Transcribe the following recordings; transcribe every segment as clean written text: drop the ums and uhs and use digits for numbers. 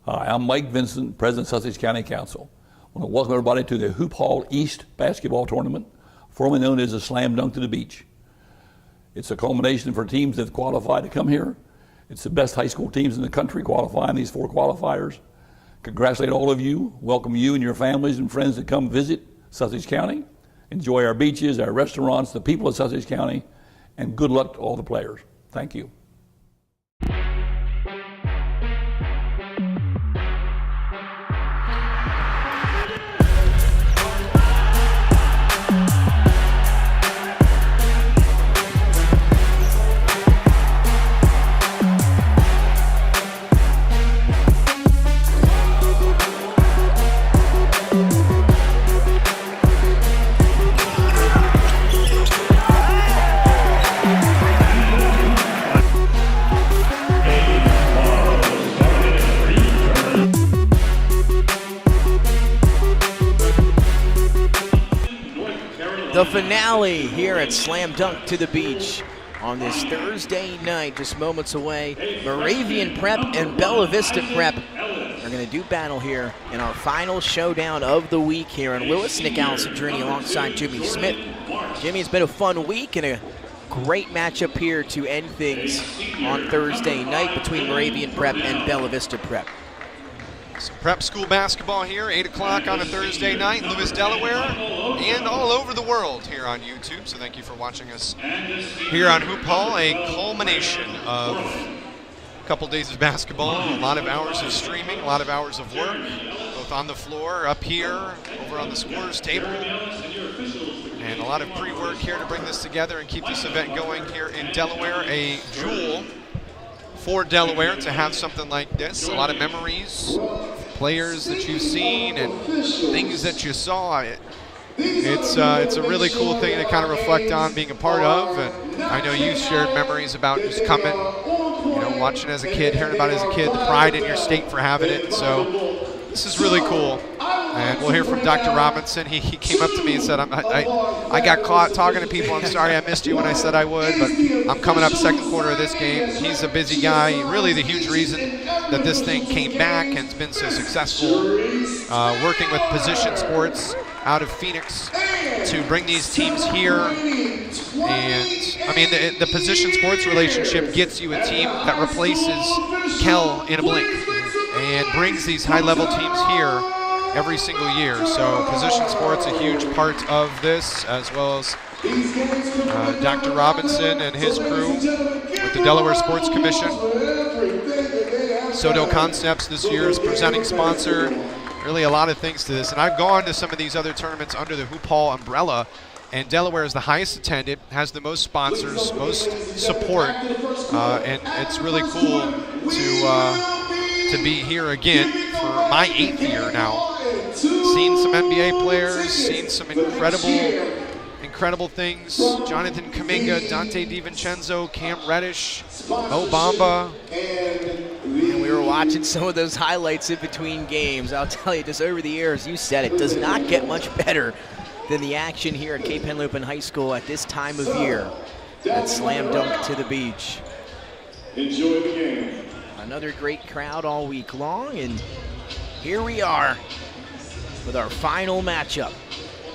Hi, I'm Mike Vincent, President of Sussex County Council. I want to welcome everybody to the Hoophall East Basketball Tournament, formerly known as the Slam Dunk to the Beach. It's a culmination for teams that qualify to come here. It's the best high school teams in the country qualifying these 4 qualifiers. Congratulate all of you, welcome you and your families and friends to come visit Sussex County. Enjoy our beaches, our restaurants, the people of Sussex County, and good luck to all the players. Thank you. The finale here at Slam Dunk to the Beach on this Thursday night, just moments away. Moravian Prep and Bella Vista Prep are going to do battle here in our final showdown of the week here in Lewis. Nick Alessandrini alongside Jimmy Smith. Jimmy, it's been a fun week and a great matchup here to end things on Thursday night between Moravian Prep and Bella Vista Prep. Some prep school basketball here, 8 o'clock on a Thursday night in Lewis, Delaware, and all over the world here on YouTube. So thank you for watching us here on Hoophall, a culmination of a couple days of basketball, a lot of hours of streaming, a lot of hours of work, both on the floor, up here, over on the scorer's table, and a lot of pre-work here to bring this together and keep this event going here in Delaware, a jewel for Delaware to have something like this. A lot of memories, players that you've seen and things that you saw. It's a really cool thing to kind of reflect on being a part of, and I know you shared memories about just coming, you know, watching as a kid, hearing about it as a kid, the pride in your state for having it. So this is really cool. And we'll hear from Dr. Robinson. He came up to me and said, I got caught talking to people. I'm sorry I missed you when I said I would, but I'm coming up second quarter of this game. He's a busy guy. Really the huge reason that this thing came back and has been so successful, working with Position Sports out of Phoenix to bring these teams here. And, I mean, the Position Sports relationship gets you a team that replaces Kell in a blink and brings these high-level teams here every single year. So Position Sports a huge part of this, as well as Dr. Robinson and his crew with the Delaware Sports Commission. Soto Concepts this year's presenting sponsor. Really a lot of things to this. And I've gone to some of these other tournaments under the Hoophall umbrella, and Delaware is the highest attended, has the most sponsors, most support, and it's really cool to be here again for my 8th year now. Seen some NBA players, seen some incredible things. Jonathan Kuminga, Dante DiVincenzo, Cam Reddish, Mo Bamba. And we were watching some of those highlights in between games. I'll tell you, just over the years, you said it, does not get much better than the action here at Cape Henlopen High School at this time of year. That Slam Dunk to the Beach. Enjoy the game. Another great crowd all week long, and here we are with our final matchup.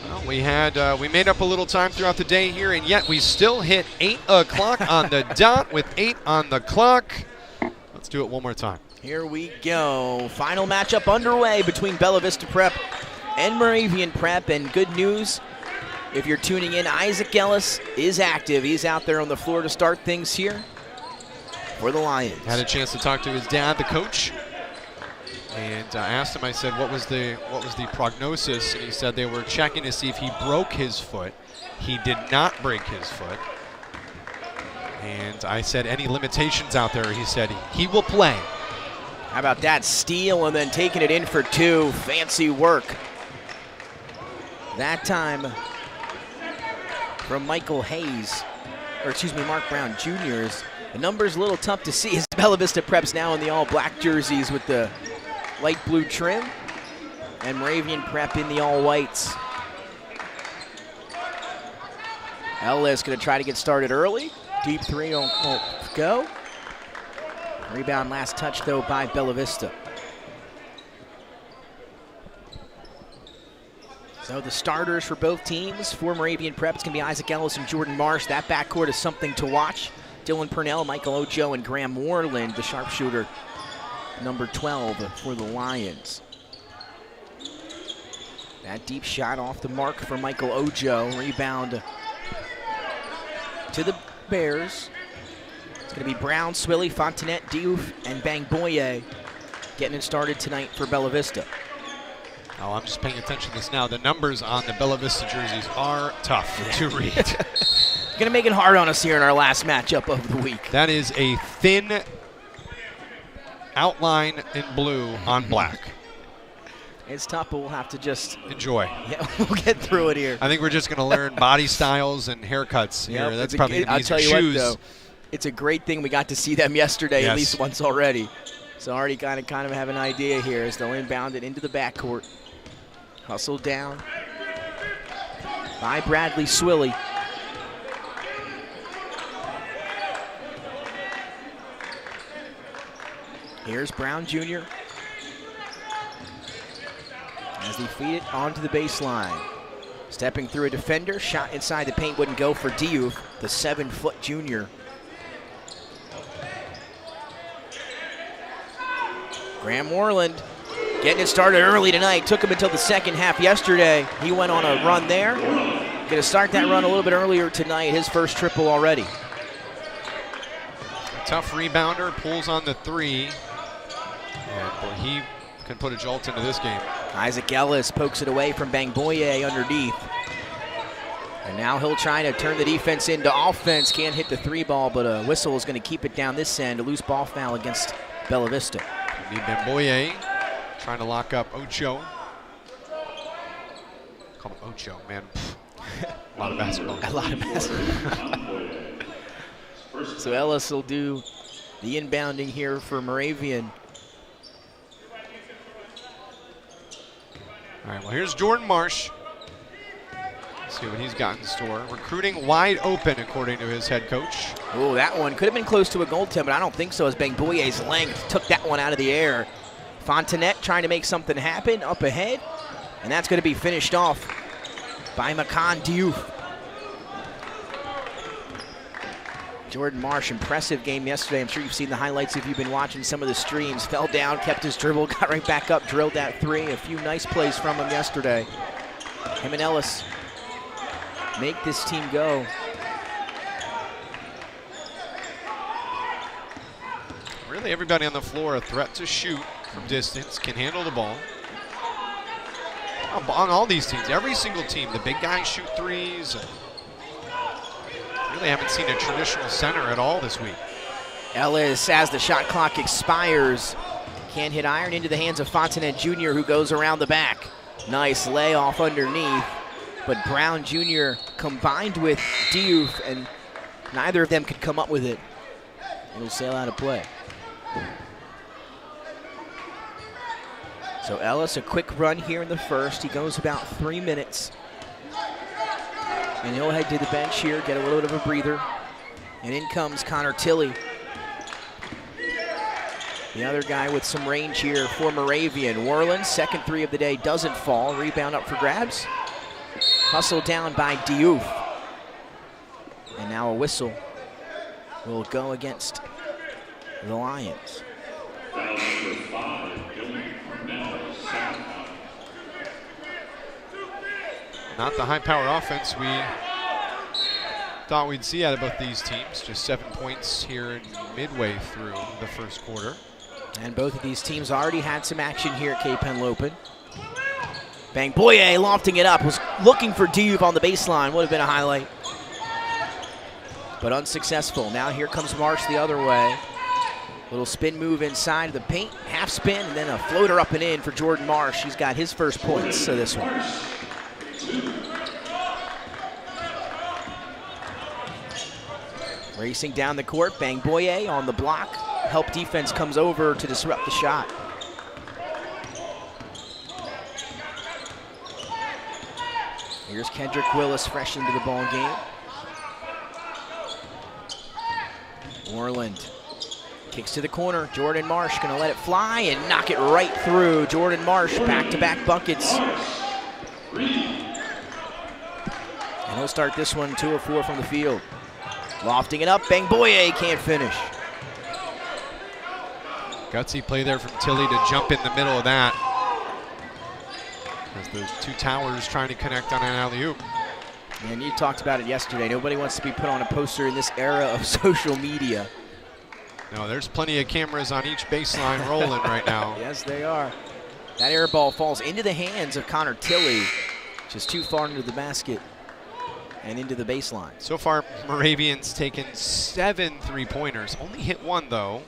Well, we made up a little time throughout the day here, and yet we still hit 8 o'clock on the dot with 8 on the clock. Let's do it one more time. Here we go. Final matchup underway between Bella Vista Prep and Moravian Prep, and good news, if you're tuning in, Isaac Ellis is active. He's out there on the floor to start things here for the Lions. Had a chance to talk to his dad, the coach, and asked him, I said, what was the prognosis? And he said they were checking to see if he broke his foot. He did not break his foot. And I said, any limitations out there? He said, he will play. How about that steal and then taking it in for 2? Fancy work. That time from Michael Hayes, or excuse me, Mark Brown Jr. The number's a little tough to see as Bella Vista Prep's now in the all-black jerseys with the light blue trim, and Moravian Prep in the all-whites. Ellis going to try to get started early. Deep 3 won't go. Rebound last touch, though, by Bella Vista. So the starters for both teams for Moravian Prep, it's going to be Isaac Ellis and Jordan Marsh. That backcourt is something to watch. Dylan Purnell, Michael Ojo, and Graham Moreland, the sharpshooter, number 12 for the Lions. That deep shot off the mark for Michael Ojo. Rebound to the Bears. It's going to be Brown, Swilly, Fontanet, Diouf, and Bangboye getting it started tonight for Bella Vista. Oh, I'm just paying attention to this now. The numbers on the Bella Vista jerseys are tough to read. Going to make it hard on us here in our last matchup of the week. That is a thin outline in blue on black. It's tough, but we'll have to just enjoy. Yeah, we'll get through it here. I think we're just going to learn body styles and haircuts here. That's probably I'll tell you shoes. what, though, it's a great thing we got to see them yesterday at least once already. So already kind of have an idea here as they'll inbound it into the backcourt. Hustled down by Bradley Swilly. Here's Brown Jr. as they feed it onto the baseline. Stepping through a defender, shot inside the paint wouldn't go for Diouf, the 7-foot junior. Graham Moreland getting it started early tonight. Took him until the second half yesterday. He went on a run there. Going to start that run a little bit earlier tonight. His first triple already. Tough rebounder, pulls on the three. And boy, he can put a jolt into this game. Isaac Ellis pokes it away from Bangboye underneath. And now he'll try to turn the defense into offense. Can't hit the three ball, but a whistle is going to keep it down this end. A loose ball foul against Bella Vista. Bangboye trying to lock up Ocho. Call him Ocho, man. A lot of basketball. A lot of basketball. So Ellis will do the inbounding here for Moravian. All right, well, here's Jordan Marsh. Let's see what he's got in store. Recruiting wide open, according to his head coach. Oh, that one could have been close to a goaltend, but I don't think so, as Bangboye's length took that one out of the air. Fontanet trying to make something happen up ahead, and that's going to be finished off by Makan Diouf. Jordan Marsh, impressive game yesterday. I'm sure you've seen the highlights if you've been watching some of the streams. Fell down, kept his dribble, got right back up, drilled that three. A few nice plays from him yesterday. Him and Ellis make this team go. Really, everybody on the floor a threat to shoot from distance, can handle the ball. On all these teams, every single team, the big guys shoot threes. Really haven't seen a traditional center at all this week. Ellis, as the shot clock expires, can't hit iron into the hands of Fontanet Jr., who goes around the back. Nice layoff underneath, but Brown Jr. combined with Diouf, and neither of them could come up with it. It'll sail out of play. So Ellis, a quick run here in the first. He goes about 3 minutes. And he'll head to the bench here, get a little bit of a breather. And in comes Connor Tilley. The other guy with some range here for Moravian. Worland, second three of the day, doesn't fall. Rebound up for grabs. Hustled down by Diouf. And now a whistle will go against the Lions. Not the high-powered offense we thought we'd see out of both these teams. Just 7 points here midway through the first quarter. And both of these teams already had some action here at Cape Henlopen. Bangboye lofting it up, was looking for Diouf on the baseline. Would have been a highlight, but unsuccessful. Now here comes Marsh the other way. Little spin move inside of the paint, half spin, and then a floater up and in for Jordan Marsh. He's got his first points to this one. Racing down the court, Bangboye on the block. Help defense comes over to disrupt the shot. Here's Kendrick Willis fresh into the ball game. Worland kicks to the corner. Jordan Marsh gonna let it fly and knock it right through. Jordan Marsh, back-to-back buckets. he'll start this one 2 of 4 from the field. Lofting it up, Bangboye can't finish. Gutsy play there from Tilly to jump in the middle of that. As the two towers trying to connect on an alley-oop. And you talked about it yesterday. Nobody wants to be put on a poster in this era of social media. No, there's plenty of cameras on each baseline rolling right now. Yes, they are. That air ball falls into the hands of Connor Tilly, just too far into the basket and into the baseline. So far, Moravian's taken 7 3-pointers. Only hit 1, though.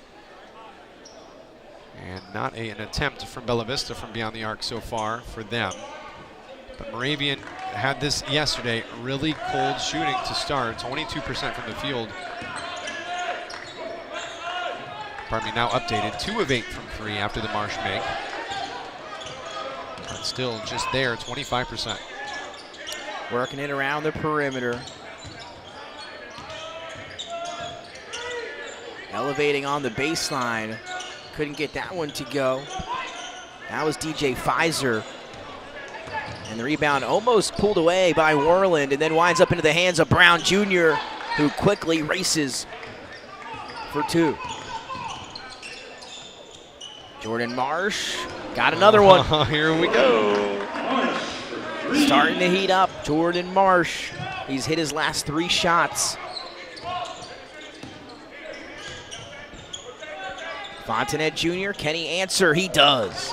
And not an attempt from Bella Vista from beyond the arc so far for them. But Moravian had this yesterday, really cold shooting to start, 22% from the field. Pardon me, now updated, 2 of 8 from 3 after the Marsh make. But still just there, 25%. Working it around the perimeter. Elevating on the baseline. Couldn't get that one to go. That was DJ Pfizer. And the rebound almost pulled away by Worland and then winds up into the hands of Brown Jr., who quickly races for 2. Jordan Marsh got another one. Here we go. Starting to heat up, Jordan Marsh. He's hit his last 3 shots. Fontanet Jr., can he answer? He does.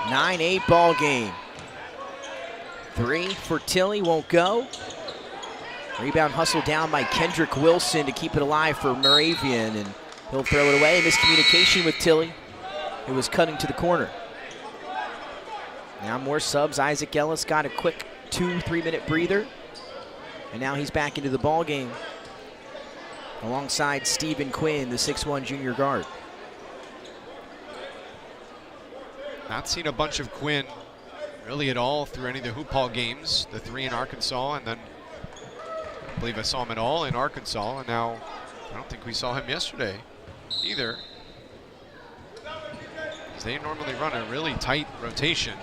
A 9-8 ball game. 3 for Tilly, won't go. Rebound hustled down by Kendrick Wilson to keep it alive for Moravian, and he'll throw it away. Miscommunication with Tilly, who was cutting to the corner. Now more subs. Isaac Ellis got a quick 2-3-minute breather, and now he's back into the ball game alongside Stephen Quinn, the 6'1" junior guard. Not seen a bunch of Quinn really at all through any of the Hoophall games. The 3 in Arkansas, and then I believe I saw him at all in Arkansas, and now I don't think we saw him yesterday either. They normally run a really tight rotation.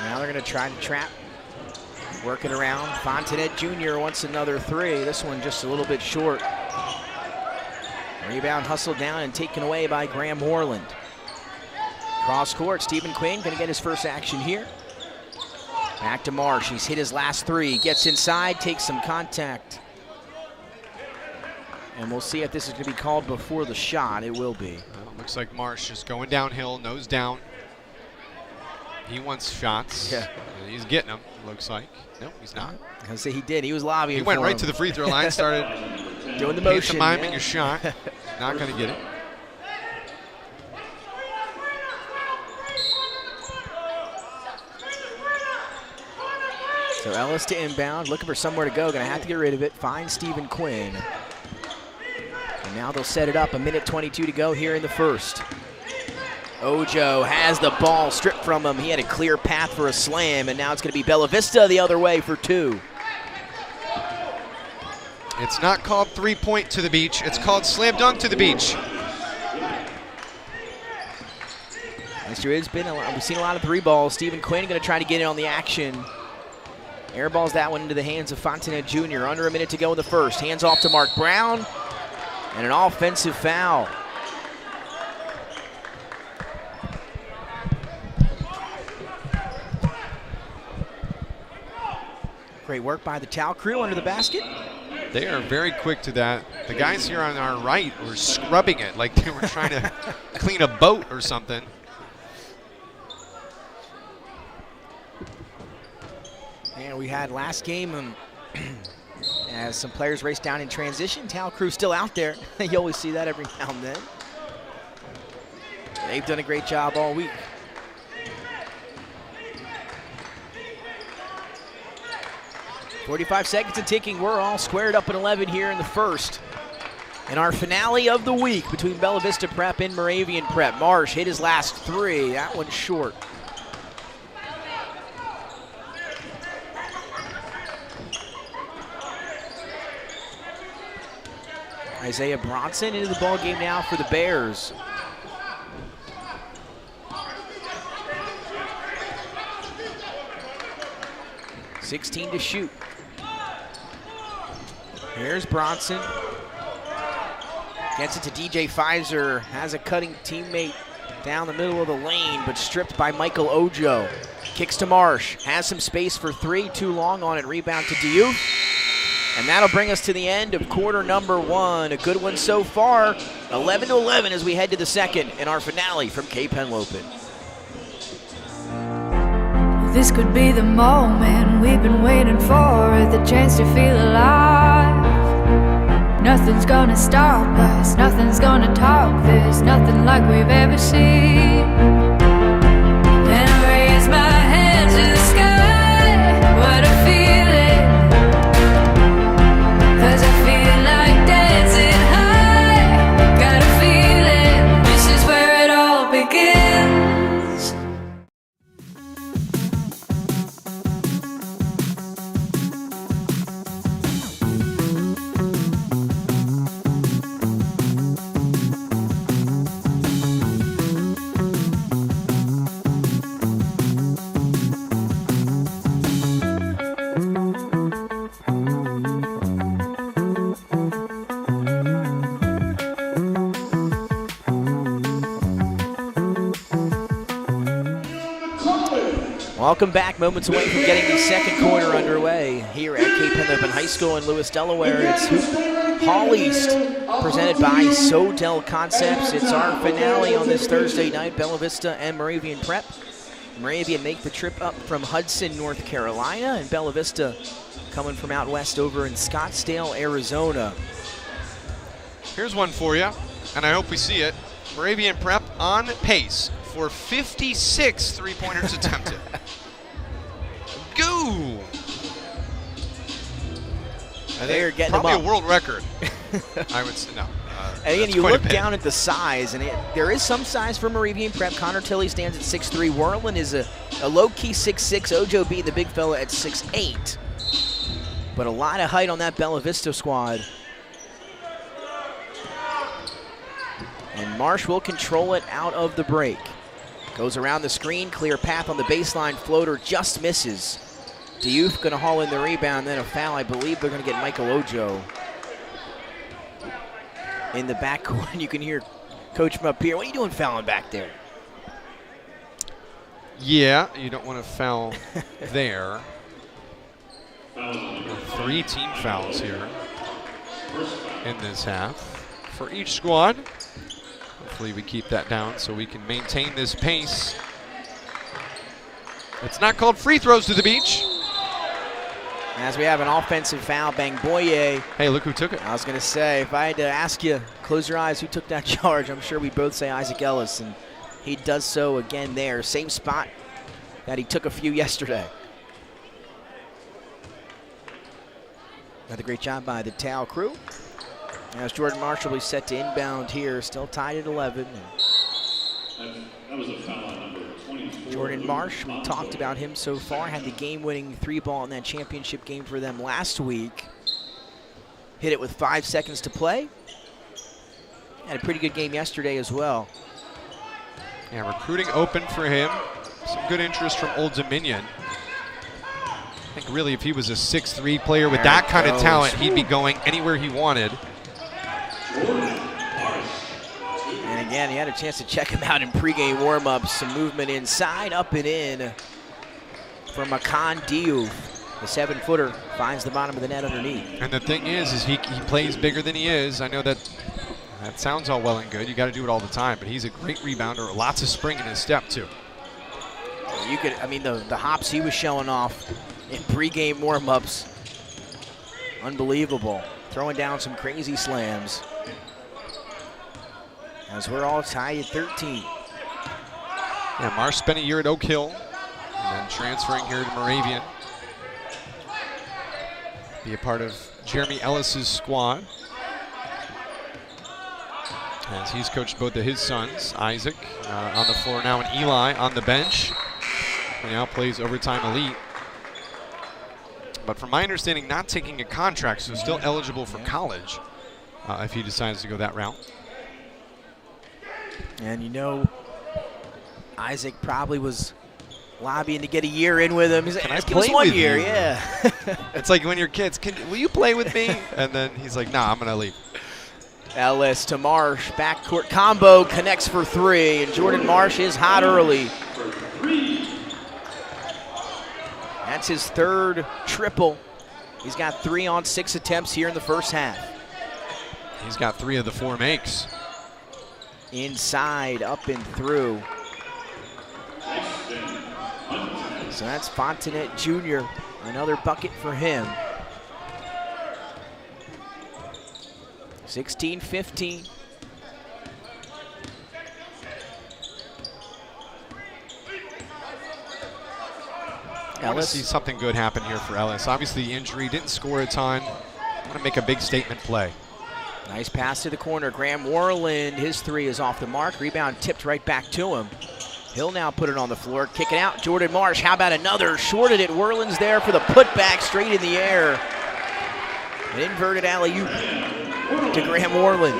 Now they're going to try to trap. Working around. Fontanet Jr. wants another 3. This one just a little bit short. Rebound hustled down and taken away by Graham Moreland. Cross court, Stephen Quinn going to get his first action here. Back to Marsh. He's hit his last 3. Gets inside, takes some contact. And we'll see if this is going to be called before the shot. It will be. Well, looks like Marsh is going downhill, nose down. He wants shots. Yeah. And he's getting them, looks like. No, he's not. I say he did. He was lobbying. He went for right him. to the free throw line, started doing the motion. pantomiming a shot. Not going to get it. So Ellis to inbound, looking for somewhere to go. Going to have to get rid of it. Find Stephen Quinn. And now they'll set it up. 1:22 to go here in the first. Ojo has the ball stripped from him. He had a clear path for a slam, and now it's going to be Bella Vista the other way for 2. It's not called 3-point to the beach. It's called slam dunk to the beach. We've seen a lot of 3 balls. Stephen Quinn going to try to get in on the action. Airballs that one into the hands of Fontanet Jr. Under a minute to go in the first. Hands off to Mark Brown, and an offensive foul. Great work by the Tau crew under the basket. They are very quick to that. The guys here on our right were scrubbing it like they were trying to clean a boat or something. And we had last game as some players raced down in transition. Tau crew still out there. You always see that every now and then. They've done a great job all week. .45 seconds and ticking. We're all squared up at 11 here in the first. And our finale of the week between Bella Vista Prep and Moravian Prep. Marsh hit his last 3. That one's short. Isaiah Bronson into the ball game now for the Bears. 16 to shoot. Here's Bronson. Gets it to DJ Pfizer. Has a cutting teammate down the middle of the lane, but stripped by Michael Ojo. Kicks to Marsh. Has some space for three. Too long on it. Rebound to Diouf. And that'll bring us to the end of quarter number one. A good one so far. 11-11 as we head to the second in our finale from Cape Henlopen. This could be the moment we've been waiting for, the chance to feel alive. Nothing's gonna stop us, nothing's gonna top this, nothing like we've ever seen. And I raise my hands to the sky, what a feeling. 'Cause I feel like dancing high, got a feeling, this is where it all begins. Welcome back, moments away from getting the second quarter underway here at Cape Henlopen High School in Lewis, Delaware. It's Hoophall East, presented by Sodell Concepts. It's our finale on this Thursday night, Bella Vista and Moravian Prep. Moravian make the trip up from Hudson, North Carolina, and Bella Vista coming from out west over in Scottsdale, Arizona. Here's one for you, and I hope we see it. Moravian Prep on pace for 56 three-pointers attempted. Go! They're getting probably them up. A world record. I would say no. And again, you look down at the size, and there is some size for Moravian Prep. Connor Tilley stands at 6'3". Warland is a low-key 6'6". Ojo being the big fella at 6'8". But a lot of height on that Bella Vista squad. And Marsh will control it out of the break. Goes around the screen, clear path on the baseline, floater just misses. Diouf gonna haul in the rebound, then a foul. I believe they're gonna get Michael Ojo in the backcourt. You can hear Coach from up here, what are you doing fouling back there? Yeah, you don't want to foul there. 3 team fouls here in this half for each squad. Hopefully we keep that down so we can maintain this pace. It's not called free throws to the beach. As we have an offensive foul, Bangboye. Hey, look who took it. I was going to say, if I had to ask you, close your eyes, who took that charge, I'm sure we both say Isaac Ellis, and he does so again there. Same spot that he took a few yesterday. Another great job by the Tau crew. As Jordan Marshall is set to inbound here, still tied at 11. That was a foul on number 24. Jordan Marsh, we talked about him so far, had the game-winning 3-ball in that championship game for them last week. Hit it with 5 seconds to play. Had a pretty good game yesterday as well. Yeah, recruiting open for him. Some good interest from Old Dominion. I think really if he was a 6'3" player with that kind of talent, he'd be going anywhere he wanted. And again, he had a chance to check him out in pregame warm-ups. Some movement inside, up and in for Makan Diouf. The 7-footer finds the bottom of the net underneath. And the thing is he plays bigger than he is. I know that sounds all well and good. You got to do it all the time, but he's a great rebounder. Lots of spring in his step too. You could, I mean, the hops he was showing off in pregame warm-ups, unbelievable. Throwing down some crazy slams. As we're all tied at 13. Yeah, Marsh spent a year at Oak Hill and then transferring here to Moravian. Be a part of Jeremy Ellis's squad. As he's coached both of his sons, Isaac on the floor now and Eli on the bench. He now plays overtime elite. But from my understanding, not taking a contract, so still eligible for college if he decides to go that route. And you know, Isaac probably was lobbying to get a year in with him. He's like, Can I give us play 1 with year, you? yeah. It's like when your kids, will you play with me? And then he's like, nah, I'm going to leave. Ellis to Marsh, backcourt combo, connects for 3, and Jordan Marsh is hot early. That's his 3rd triple. He's got 3 on 6 attempts here in the first half. He's got 3 of the 4 makes. Inside, up and through. So that's Fontanet Jr., another bucket for him. 16-15. I want to see something good happen here for Ellis. Obviously, the injury didn't score a ton. I want to make a big statement play. Nice pass to the corner. Graham Worland, his 3 is off the mark. Rebound tipped right back to him. He'll now put it on the floor, kick it out. Jordan Marsh, how about another? Shorted it. Worland's there for the putback, straight in the air. An inverted alley-oop to Graham Worland.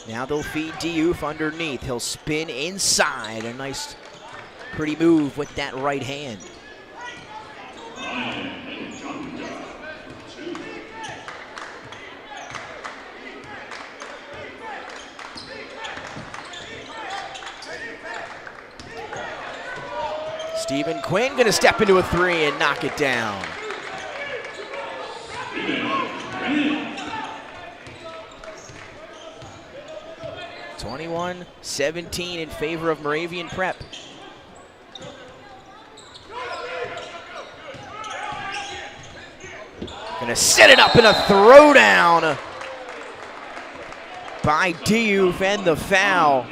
Now they'll feed Diouf underneath. He'll spin inside. A nice, pretty move with that right hand. Stephen Quinn gonna step into a 3 and knock it down. (21-17) in favor of Moravian Prep. Gonna set it up in a throwdown by Diouf and the foul.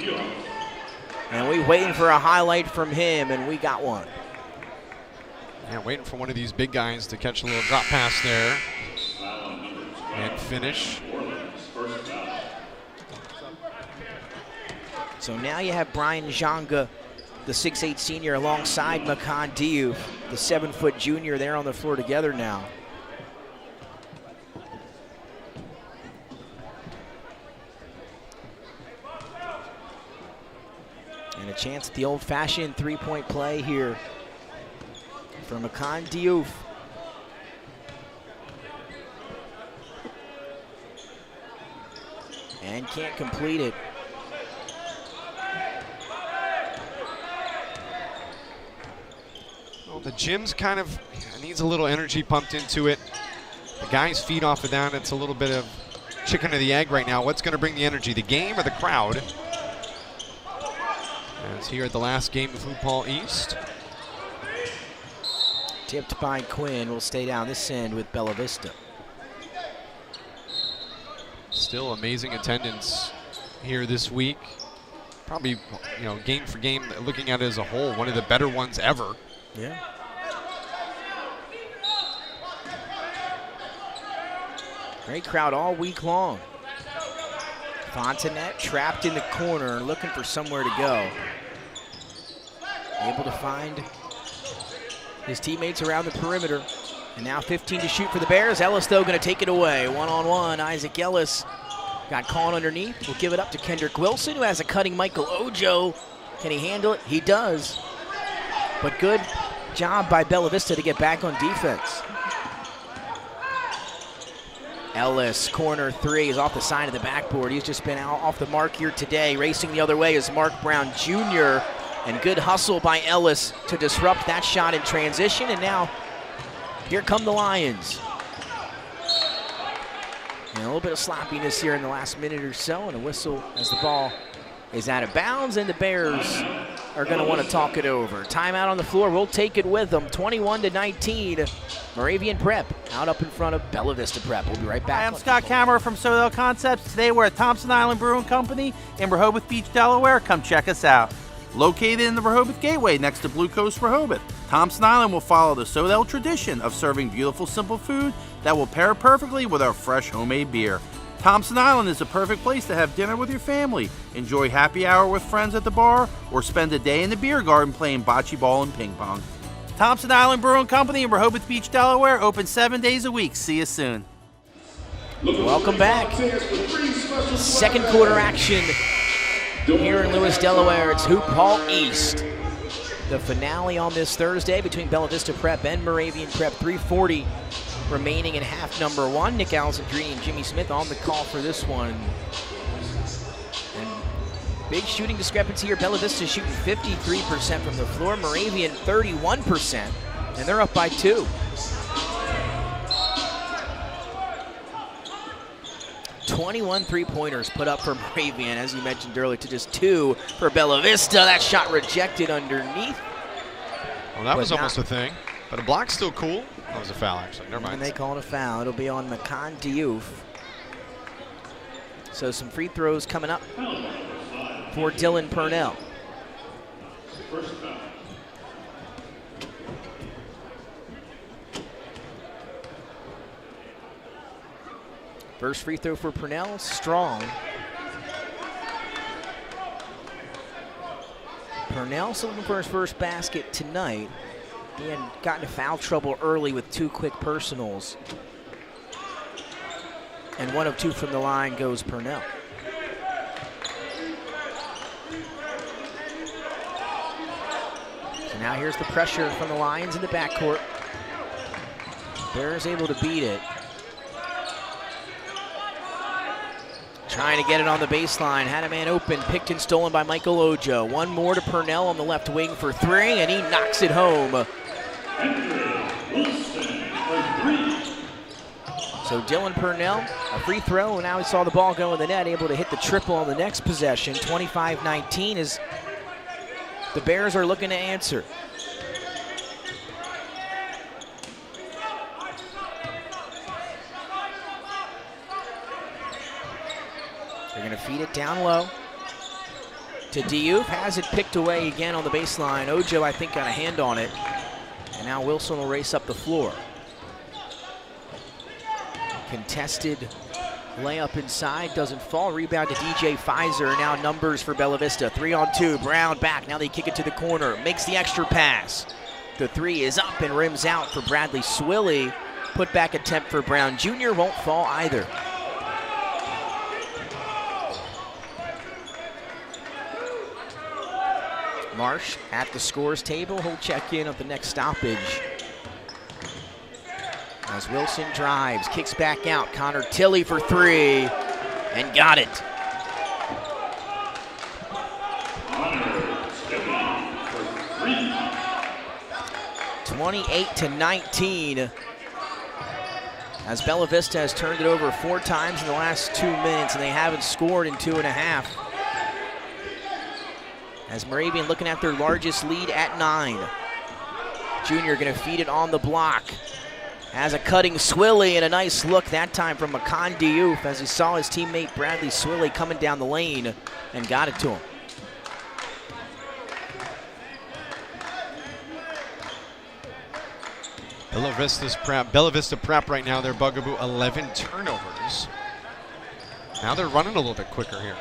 And we waiting for a highlight from him, and we got one. Yeah, waiting for one of these big guys to catch a little drop pass there and finish. So now you have Brian Janga, the 6'8" senior, alongside Makan Diouf, the 7-foot junior, there on the floor together now. And a chance at the old-fashioned three-point play here for Makan Diouf. And can't complete it. Well, the gym's kind of needs a little energy pumped into it. The guys feed off of that. It's a little bit of chicken or the egg right now. What's going to bring the energy, the game or the crowd? As here at the last game of Hoophall East. Tipped by Quinn, will stay down this end with Bella Vista. Still amazing attendance here this week. Probably, you know, game for game, looking at it as a whole, one of the better ones ever. Yeah. Great crowd all week long. Fontanet trapped in the corner, looking for somewhere to go. Able to find his teammates around the perimeter. And now 15 to shoot for the Bears. Ellis, though, going to take it away. One-on-one, Isaac Ellis got caught underneath. We'll give it up to Kendrick Wilson, who has a cutting Michael Ojo. Can he handle it? He does. But good job by Bella Vista to get back on defense. Ellis, corner 3, is off the side of the backboard. He's just been out off the mark here today. Racing the other way is Mark Brown Jr. And good hustle by Ellis to disrupt that shot in transition. And now, here come the Lions. And a little bit of sloppiness here in the last minute or so, and a whistle as the ball is out of bounds, and the Bears are going to want to talk it over. Timeout on the floor. We'll take it with them. 21-19. Moravian Prep out up in front of Bella Vista Prep. We'll be right back. Hi, I'm Scott Kammerer from Sodell Concepts. Today we're at Thompson Island Brewing Company in Rehoboth Beach, Delaware. Come check us out. Located in the Rehoboth Gateway next to Blue Coast Rehoboth, Thompson Island will follow the Sodell tradition of serving beautiful, simple food that will pair perfectly with our fresh homemade beer. Thompson Island is the perfect place to have dinner with your family, enjoy happy hour with friends at the bar, or spend a day in the beer garden playing bocce ball and ping pong. Thompson Island Brewing Company in Rehoboth Beach, Delaware, open 7 days a week. See you soon. Welcome back. Second quarter action here in Lewis, Delaware. It's Hoophall East. The finale on this Thursday between Bella Vista Prep and Moravian Prep. 3:40 remaining in half number one. Nick Alessandrini and Jimmy Smith on the call for this one. And big shooting discrepancy here. Bella Vista shooting 53% from the floor. Moravian 31%, and they're up by 2. 21 three-pointers put up for Moravian, as you mentioned earlier, to just 2 for Bella Vista. That shot rejected underneath. Well, that was almost a thing, but a block's still cool. That was a foul, actually. Never mind. And they call it a foul. It'll be on Makan Diouf. So some free throws coming up for Dylan Purnell. First free throw for Purnell, strong. Purnell's looking for his first basket tonight. He had gotten into foul trouble early with 2 quick personals. And 1 of 2 from the line goes Purnell. So now here's the pressure from the Lions in the backcourt. Bears able to beat it. Trying to get it on the baseline, had a man open, picked and stolen by Michael Ojo. 1 more to Purnell on the left wing for 3, and he knocks it home. So Dylan Purnell, a free throw, and now he saw the ball go in the net, able to hit the triple on the next possession. 25-19 as the Bears are looking to answer. They're going to feed it down low to Diouf. Has it picked away again on the baseline. Ojo, I think, got a hand on it. And now Wilson will race up the floor. Contested layup inside, doesn't fall. Rebound to DJ Pfizer. Now numbers for Bella Vista. 3-on-2, Brown back. Now they kick it to the corner. Makes the extra pass. The 3 is up and rims out for Bradley Swilly. Put back attempt for Brown Jr. won't fall either. Marsh at the scores table. He'll check in at the next stoppage. As Wilson drives, kicks back out. Connor Tilley for 3, and got it. Three. 28-19. As Bella Vista has turned it over 4 times in the last 2 minutes, and they haven't scored in 2.5. As Moravian looking at their largest lead at 9. Junior gonna feed it on the block. Has a cutting Swilly, and a nice look that time from Makan Diouf as he saw his teammate Bradley Swilly coming down the lane and got it to him. Bella Vista Prep right now, their bugaboo, 11 turnovers. Now they're running a little bit quicker here.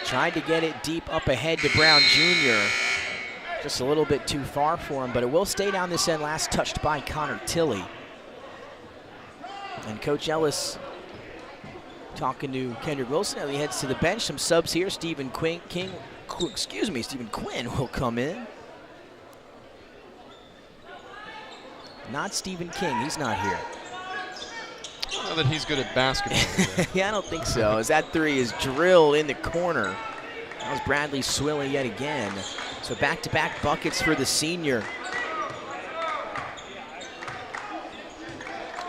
Tried to get it deep up ahead to Brown Jr. Just a little bit too far for him, but it will stay down this end. Last touched by Connor Tilley. And Coach Ellis talking to Kendrick Wilson as he heads to the bench. Some subs here. Stephen Quinn will come in. Not Stephen King, he's not here. I don't know that he's good at basketball. Yeah, I don't think so, as that 3 is drilled in the corner. That was Bradley Swilly yet again. So back-to-back buckets for the senior.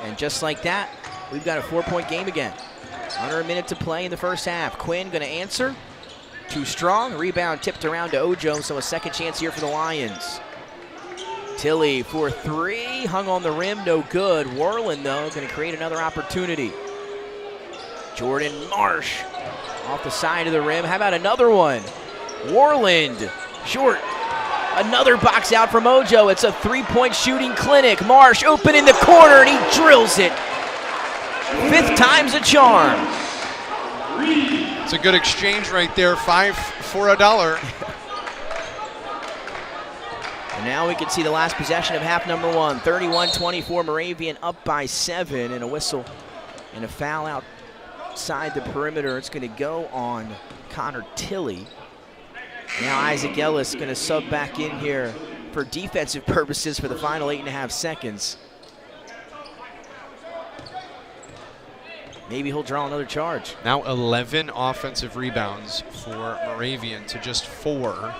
And just like that, we've got a 4-point game again. Under a minute to play in the first half. Quinn gonna answer. Too strong, rebound tipped around to Ojo, so a second chance here for the Lions. Tilley for 3, hung on the rim, no good. Worland, though, going to create another opportunity. Jordan Marsh off the side of the rim. How about another one? Worland, short. Another box out from Ojo. It's a 3-point shooting clinic. Marsh open in the corner, and he drills it. 5th time's a charm. It's a good exchange right there, 5 for $1. And now we can see the last possession of half number 1. 31-24, Moravian up by 7, and a whistle And a foul outside the perimeter. It's going to go on Connor Tilley. Now Isaac Ellis going to sub back in here for defensive purposes for the final 8.5 seconds. Maybe he'll draw another charge. Now 11 offensive rebounds for Moravian to just 4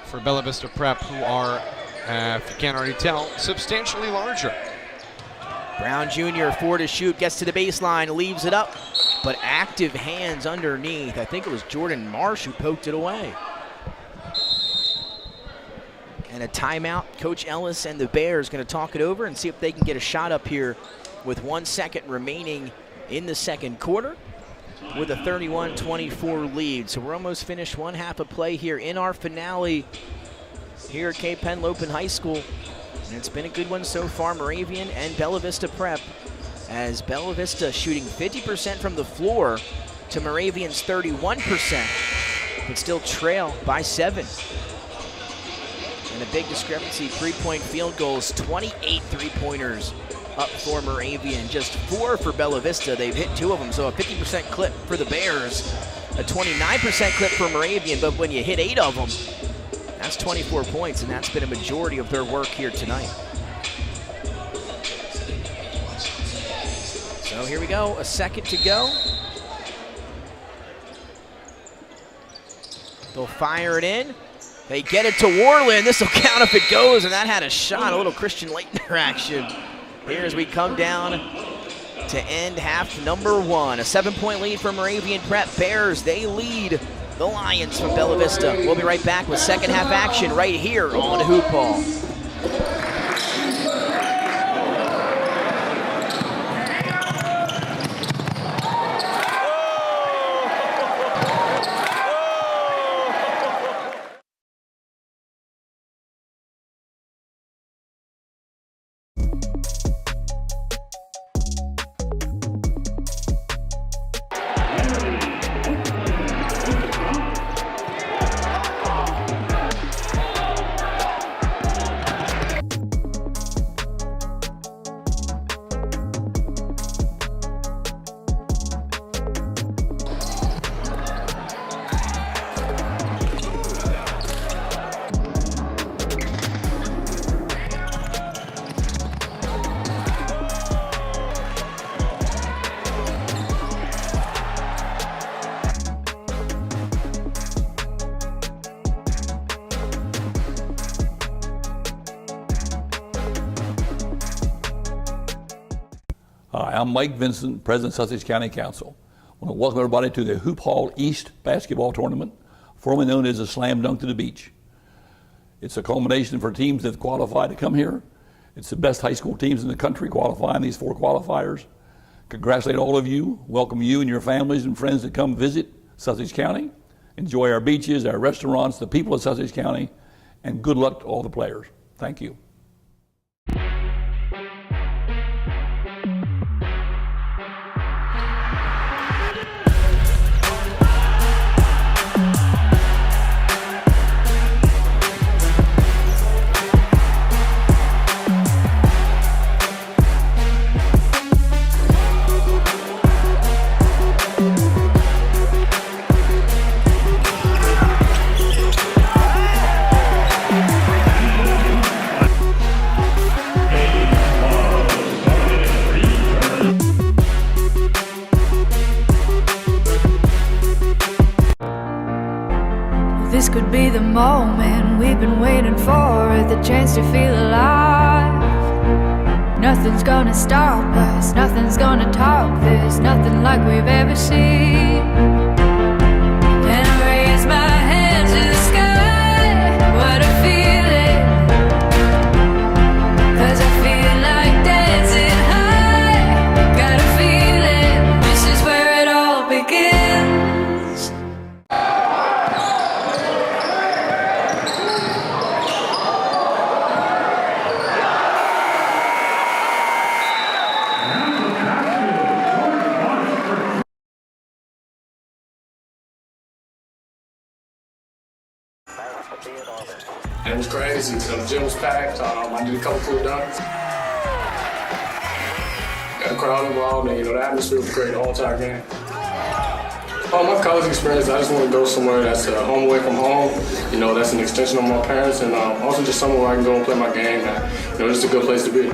for Bella Vista Prep, who are, if you can't already tell, substantially larger. Brown Jr. 4 to shoot, gets to the baseline, leaves it up, but active hands underneath. I think it was Jordan Marsh who poked it away. And a timeout. Coach Ellis and the Bears going to talk it over and see if they can get a shot up here with 1 second remaining in the second quarter with a 31-24 lead. So we're almost finished one half of play here in our finale here at Cape Henlopen High School. And it's been a good one so far, Moravian and Bella Vista Prep, as Bella Vista shooting 50% from the floor to Moravian's 31%, but still trail by 7. And a big discrepancy, 3-point field goals, 28 3-pointers up for Moravian, just 4 for Bella Vista. They've hit 2 of them, so a 50% clip for the Bears, a 29% clip for Moravian, but when you hit 8 of them, that's 24 points, and that's been a majority of their work here tonight. So here we go, a second to go. They'll fire it in. They get it to Warland. This will count if it goes, and that had a shot, a little Christian Leitner action. Here as we come down to end half number 1. A 7-point lead for Moravian Prep. Bears, they lead the Lions from Bella Vista. We'll be right back with second half action right here on Hoophall. Hi, I'm Mike Vincent, President of Sussex County Council. I want to welcome everybody to the Hoophall East basketball tournament, formerly known as the Slam Dunk to the Beach. It's a culmination for teams that qualify to come here. It's the best high school teams in the country qualifying these 4 qualifiers. Congratulate all of you, welcome you and your families and friends to come visit Sussex County. Enjoy our beaches, our restaurants, the people of Sussex County, and good luck to all the players. Thank you. This could be the moment we've been waiting for, the chance to feel alive. Nothing's gonna stop us, nothing's gonna top this, nothing like we've ever seen. And I raise my hands to the sky, what a feeling. 'Cause I feel like dancing high, got a feeling this is where it all begins. It was crazy. So the gym was packed. I did a couple cool dunks. The crowd involved, and the atmosphere was great the whole entire game. My college experience, I just want to go somewhere that's home away from home. That's an extension of my parents, and also just somewhere where I can go and play my game. And, just a good place to be.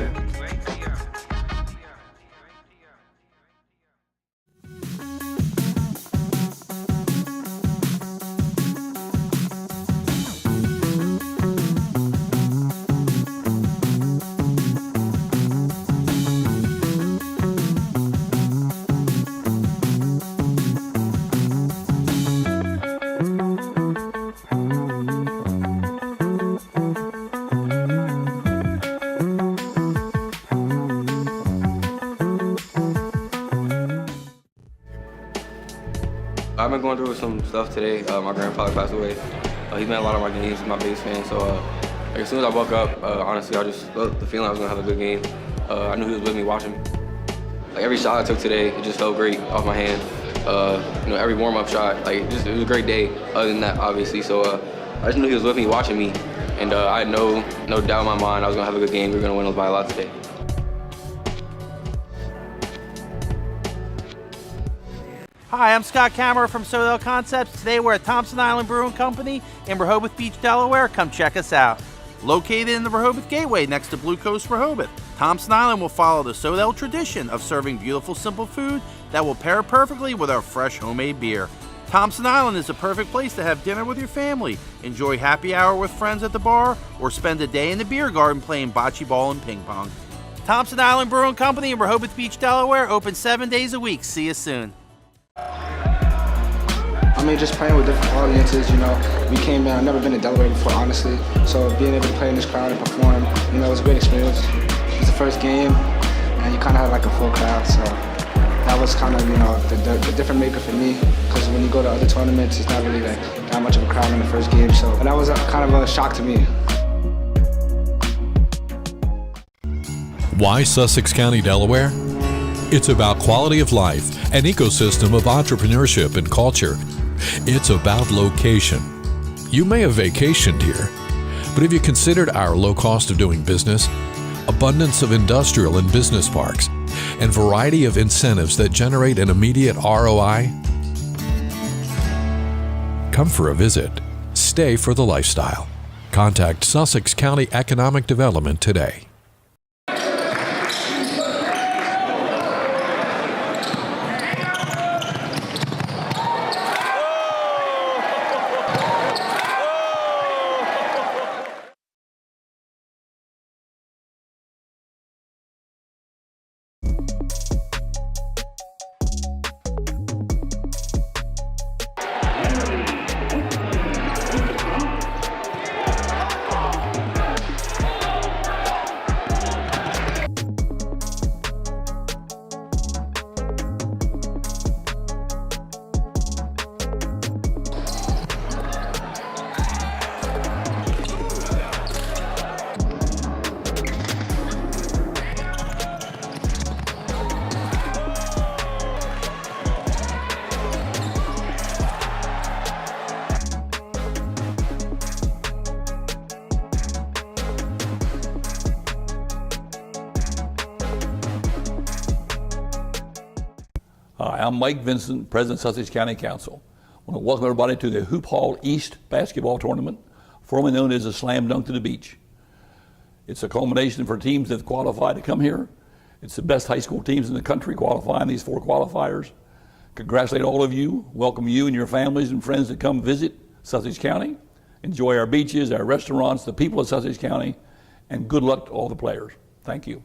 I've been going through some stuff today. My grandfather passed away. He's been at a lot of my games. He's my biggest fan. So as soon as I woke up, honestly, I just felt the feeling I was gonna have a good game. I knew he was with me watching. Every shot I took today, it just felt great off my hand. Every warm-up shot, it was a great day. Other than that, obviously. So I just knew he was with me watching me, and I had no doubt in my mind I was gonna have a good game. We were gonna win by a lot today. Hi, I'm Scott Kammerer from Sodell Concepts. Today we're at Thompson Island Brewing Company in Rehoboth Beach, Delaware. Come check us out. Located in the Rehoboth Gateway next to Blue Coast Rehoboth, Thompson Island will follow the Sodell tradition of serving beautiful, simple food that will pair perfectly with our fresh homemade beer. Thompson Island is the perfect place to have dinner with your family, enjoy happy hour with friends at the bar, or spend a day in the beer garden playing bocce ball and ping pong. Thompson Island Brewing Company in Rehoboth Beach, Delaware, open 7 days a week. See you soon. Just playing with different audiences, we came down, I've never been to Delaware before, honestly, so being able to play in this crowd and perform, it was a great experience. It was the first game, and you kind of had a full crowd, so that was kind of, the different maker for me, because when you go to other tournaments, it's not really that much of a crowd in the first game, so that was kind of a shock to me. Why Sussex County, Delaware? It's about quality of life, an ecosystem of entrepreneurship and culture. It's about location. You may have vacationed here, but have you considered our low cost of doing business, abundance of industrial and business parks, and variety of incentives that generate an immediate ROI? Come for a visit. Stay for the lifestyle. Contact Sussex County Economic Development today. Hi, I'm Mike Vincent, President of Sussex County Council. I want to welcome everybody to the Hoophall East basketball tournament, formerly known as the Slam Dunk to the Beach. It's a culmination for teams that qualify to come here. It's the best high school teams in the country qualifying these 4 qualifiers. Congratulate all of you, welcome you and your families and friends to come visit Sussex County. Enjoy our beaches, our restaurants, the people of Sussex County, and good luck to all the players. Thank you.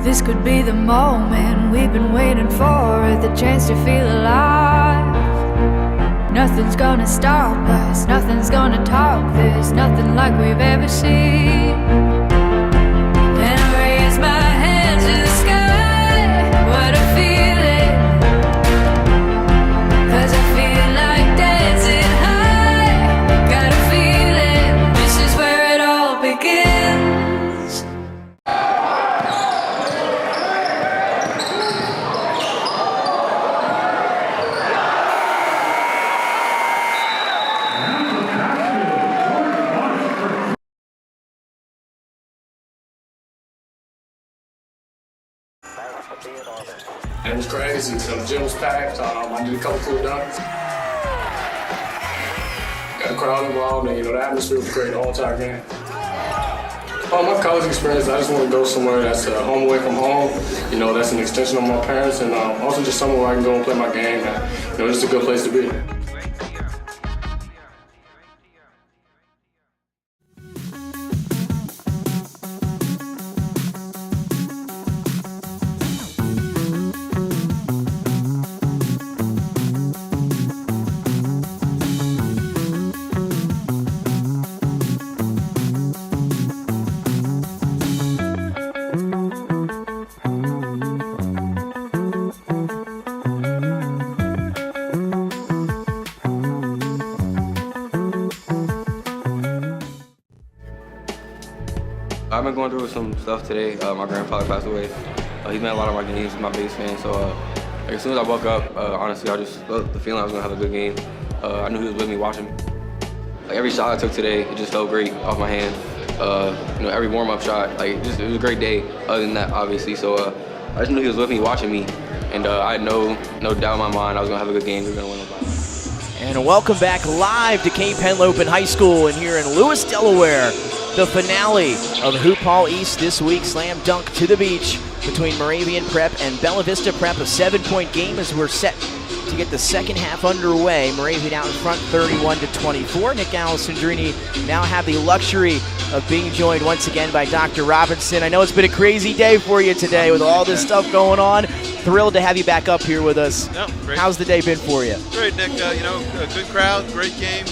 This could be the moment we've been waiting for, the chance to feel alive. Nothing's gonna stop us, nothing's gonna top this, nothing like we've ever seen. And I raise my hands to the sky, what a feeling. 'Cause I feel like dancing high, got a feeling this is where it all begins. It was crazy. The gym was packed. I did a couple cool dunks. Got the crowd involved, and the atmosphere was great the whole entire game. My college experience, I just want to go somewhere that's home away from home. That's an extension of my parents, and also just somewhere where I can go and play my game. And, just a good place to be. I've been going through some stuff today. My grandfather passed away. He's been at a lot of my games. He's my base fan. So as soon as I woke up, honestly, I just felt the feeling I was going to have a good game. I knew he was with me watching. Every shot I took today, it just felt great off my hand. Every warm-up shot, it was a great day. Other than that, obviously. So I just knew he was with me watching me. And I had no doubt in my mind I was going to have a good game. We were going to win the battle. And welcome back live to Cape Henlopen High School and here in Lewis, Delaware. The finale of Hoophall East this week, slam dunk to the beach between Moravian Prep and Bella Vista Prep. A 7-point game as we're set to get the second half underway. Moravian out in front 31-24. Nick Alessandrini now have the luxury of being joined once again by Dr. Robinson. I know it's been a crazy day for you today with all this stuff going on. Thrilled to have you back up here with us. No, great. How's the day been for you? Great, Nick. A good crowd, great games.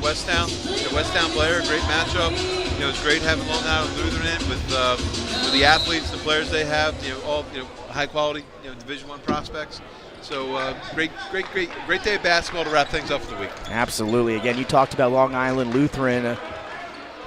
Westtown Blair, great matchup. It's great having Long Island Lutheran in with the athletes, the players they have. All high quality, Division I prospects. So great day of basketball to wrap things up for the week. Absolutely. Again, you talked about Long Island Lutheran.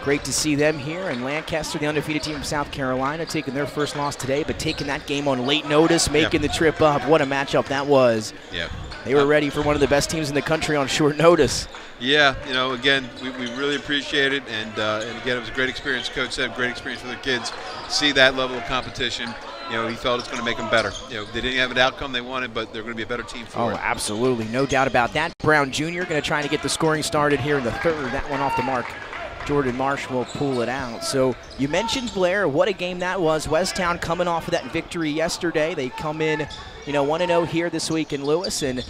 Great to see them here. And Lancaster, the undefeated team from South Carolina, taking their first loss today, but taking that game on late notice, making the trip up. What a matchup that was. Yeah. They were ready for one of the best teams in the country on short notice. Yeah, again, we really appreciate it. And again, it was a great experience. Coach said, great experience for the kids. See that level of competition. He felt it's going to make them better. They didn't have an outcome they wanted, but they're going to be a better team for it. Oh, absolutely. No doubt about that. Brown Jr. going to try to get the scoring started here in the third. That one off the mark. Jordan Marsh will pull it out. So you mentioned Blair. What a game that was. Westtown coming off of that victory yesterday. They come in, 1-0 here this week in Lewis, and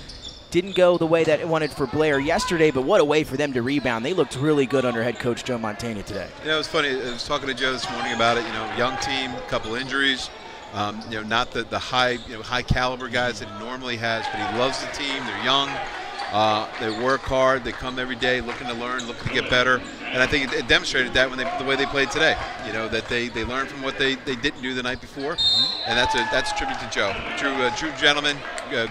didn't go the way that it wanted for Blair yesterday, but what a way for them to rebound. They looked really good under head coach Joe Montana today. It was funny. I was talking to Joe this morning about it. Young team, a couple injuries. Not the high caliber guys that he normally has, but he loves the team. They're young. They work hard. They come every day looking to learn, looking to get better. And I think it demonstrated that the way they played today. That they learned from what they didn't do the night before. And that's a tribute to Joe. True gentleman,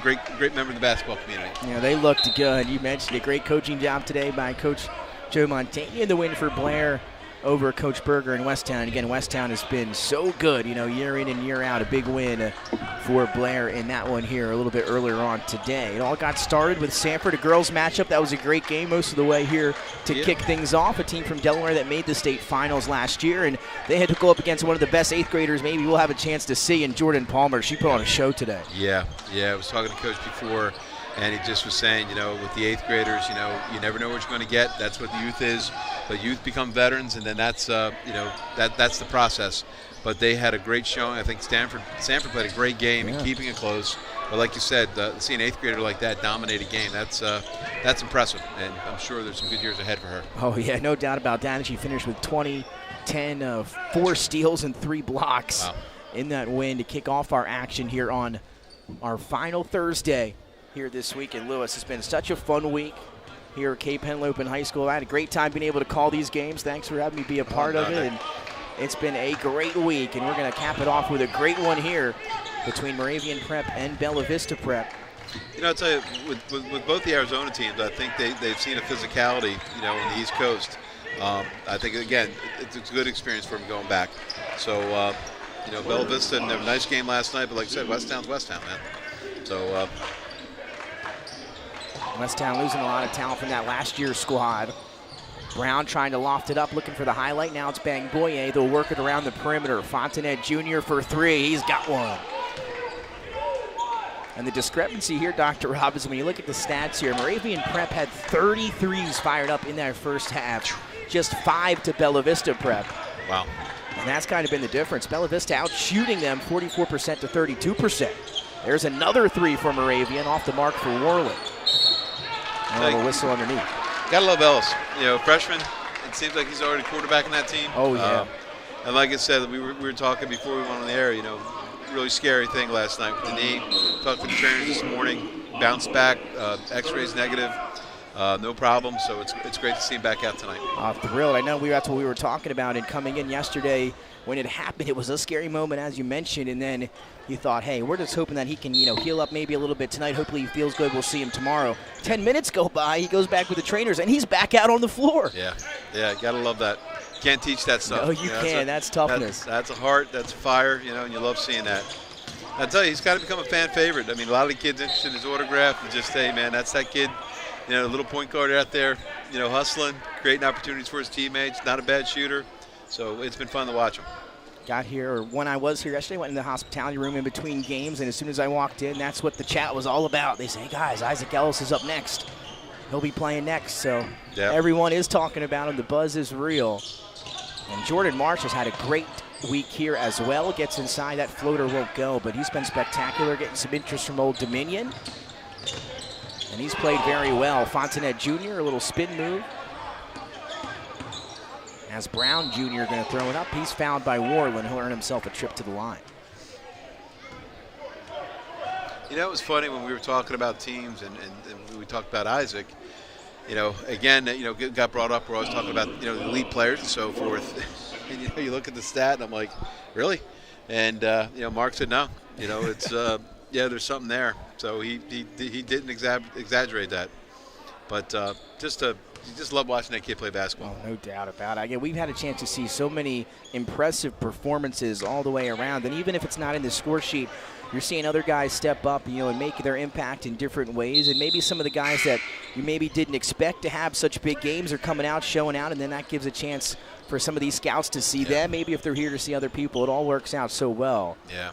great member of the basketball community. Yeah, they looked good. You mentioned a great coaching job today by Coach Joe Montana. The win for Blair over Coach Berger in Westtown. Again, Westtown has been so good, year in and year out. A big win for Blair in that one here a little bit earlier on today. It all got started with Sanford, a girls matchup. That was a great game most of the way here to kick things off. A team from Delaware that made the state finals last year, and they had to go up against one of the best 8th graders maybe we'll have a chance to see in Jordan Palmer. She put on a show today. Yeah, I was talking to Coach before, and he just was saying, with the 8th graders, you never know what you're going to get. That's what the youth is. But youth become veterans, and then that's the process. But they had a great showing. I think Sanford played a great game in keeping it close. But like you said, seeing an 8th grader like that dominate a game, that's impressive. And I'm sure there's some good years ahead for her. Oh yeah, no doubt about that. And she finished with 20, 10, 4 steals and 3 blocks in that win to kick off our action here on our final Thursday here this week in Lewis. It's been such a fun week here at Cape Henlopen High School. I had a great time being able to call these games. Thanks for having me be a part of it. And it's been a great week, and we're going to cap it off with a great one here between Moravian Prep and Bella Vista Prep. You know, I'll tell you, with both the Arizona teams, I think they've seen a physicality, you know, on the East Coast. I think, again, it's a good experience for them going back. So, you know, Bella Vista had a nice game last night, but like I said, Westtown's Westtown, man. So, Westtown losing a lot of talent from that last year's squad. Brown trying to loft it up, looking for the highlight. Now it's Bangboye. They'll work it around the perimeter. Fontanet Jr. for 3. He's got one. And the discrepancy here, Dr. Robbins, when you look at the stats here, Moravian Prep had 33s fired up in that first half. Just 5 to Bella Vista Prep. Wow. And that's kind of been the difference. Bella Vista out shooting them 44% to 32%. There's another 3 for Moravian, off the mark for Warland. And a whistle underneath. Gotta love Ellis. You know, freshman, it seems like he's already quarterbacking that team. Oh, yeah. And like I said, we were talking before we went on the air, you know, really scary thing last night with the knee. Talked to the trainers this morning, bounced back, x-rays negative, no problem. So it's great to see him back out tonight. Thrilled. I know that's what we were talking about, and coming in yesterday when it happened, it was a scary moment, as you mentioned, and then you thought, hey, we're just hoping that he can, you know, heal up maybe a little bit tonight. Hopefully he feels good. We'll see him tomorrow. 10 minutes go by, he goes back with the trainers, and he's back out on the floor. Yeah, gotta love that. Can't teach that stuff. No, you can. That's toughness. That's a heart. That's fire. You know, and you love seeing that. I tell you, he's got to become a fan favorite. I mean, a lot of the kids interested in his autograph and just say, man, that's that kid. You know, a little point guard out there, you know, hustling, creating opportunities for his teammates. Not a bad shooter. So it's been fun to watch him. Got here, or when I was here yesterday, went in the hospitality room in between games, and as soon as I walked in, that's what the chat was all about. They say, hey guys, Isaac Ellis is up next. He'll be playing next. So everyone is talking about him. The buzz is real. And Jordan Marsh has had a great week here as well. Gets inside, that floater won't go, but he's been spectacular, getting some interest from Old Dominion. And he's played very well. Fontanet Jr., a little spin move. As Brown Jr. going to throw it up, he's fouled by Warland. He'll earn himself a trip to the line. You know, it was funny when we were talking about teams and we talked about Isaac. You know, again, you know, got brought up. We're always talking about, you know, the elite players and so forth. And you know, you look at the stat, and I'm like, really? And you know, Mark said no. You know, it's yeah, there's something there. So he didn't exaggerate that. But you just love watching that kid play basketball. Oh, no doubt about it. Again, we've had a chance to see so many impressive performances all the way around. And even if it's not in the score sheet, you're seeing other guys step up, you know, and make their impact in different ways. And maybe some of the guys that you maybe didn't expect to have such big games are coming out, showing out, and then that gives a chance for some of these scouts to see them. Maybe if they're here to see other people, it all works out so well. Yeah.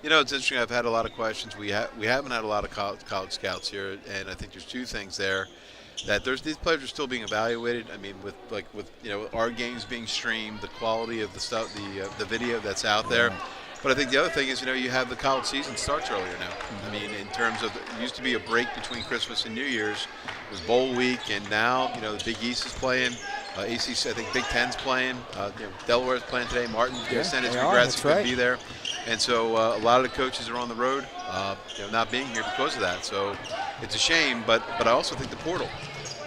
You know, it's interesting. I've had a lot of questions. We haven't had a lot of college scouts here, and I think there's 2 things there. That these players are still being evaluated. I mean, with you know, our games being streamed, the quality of the stuff, the video that's out there. But I think the other thing is, you know, you have the college season starts earlier now. I mean, in terms of, it used to be a break between Christmas and New Year's. It was bowl week, and now, you know, the Big East is playing. ACC, I think Big Ten's playing. You know, Delaware's playing today. Martin sent his regrets, couldn't be there. And so a lot of the coaches are on the road, you know, not being here because of that. So it's a shame, but I also think the portal.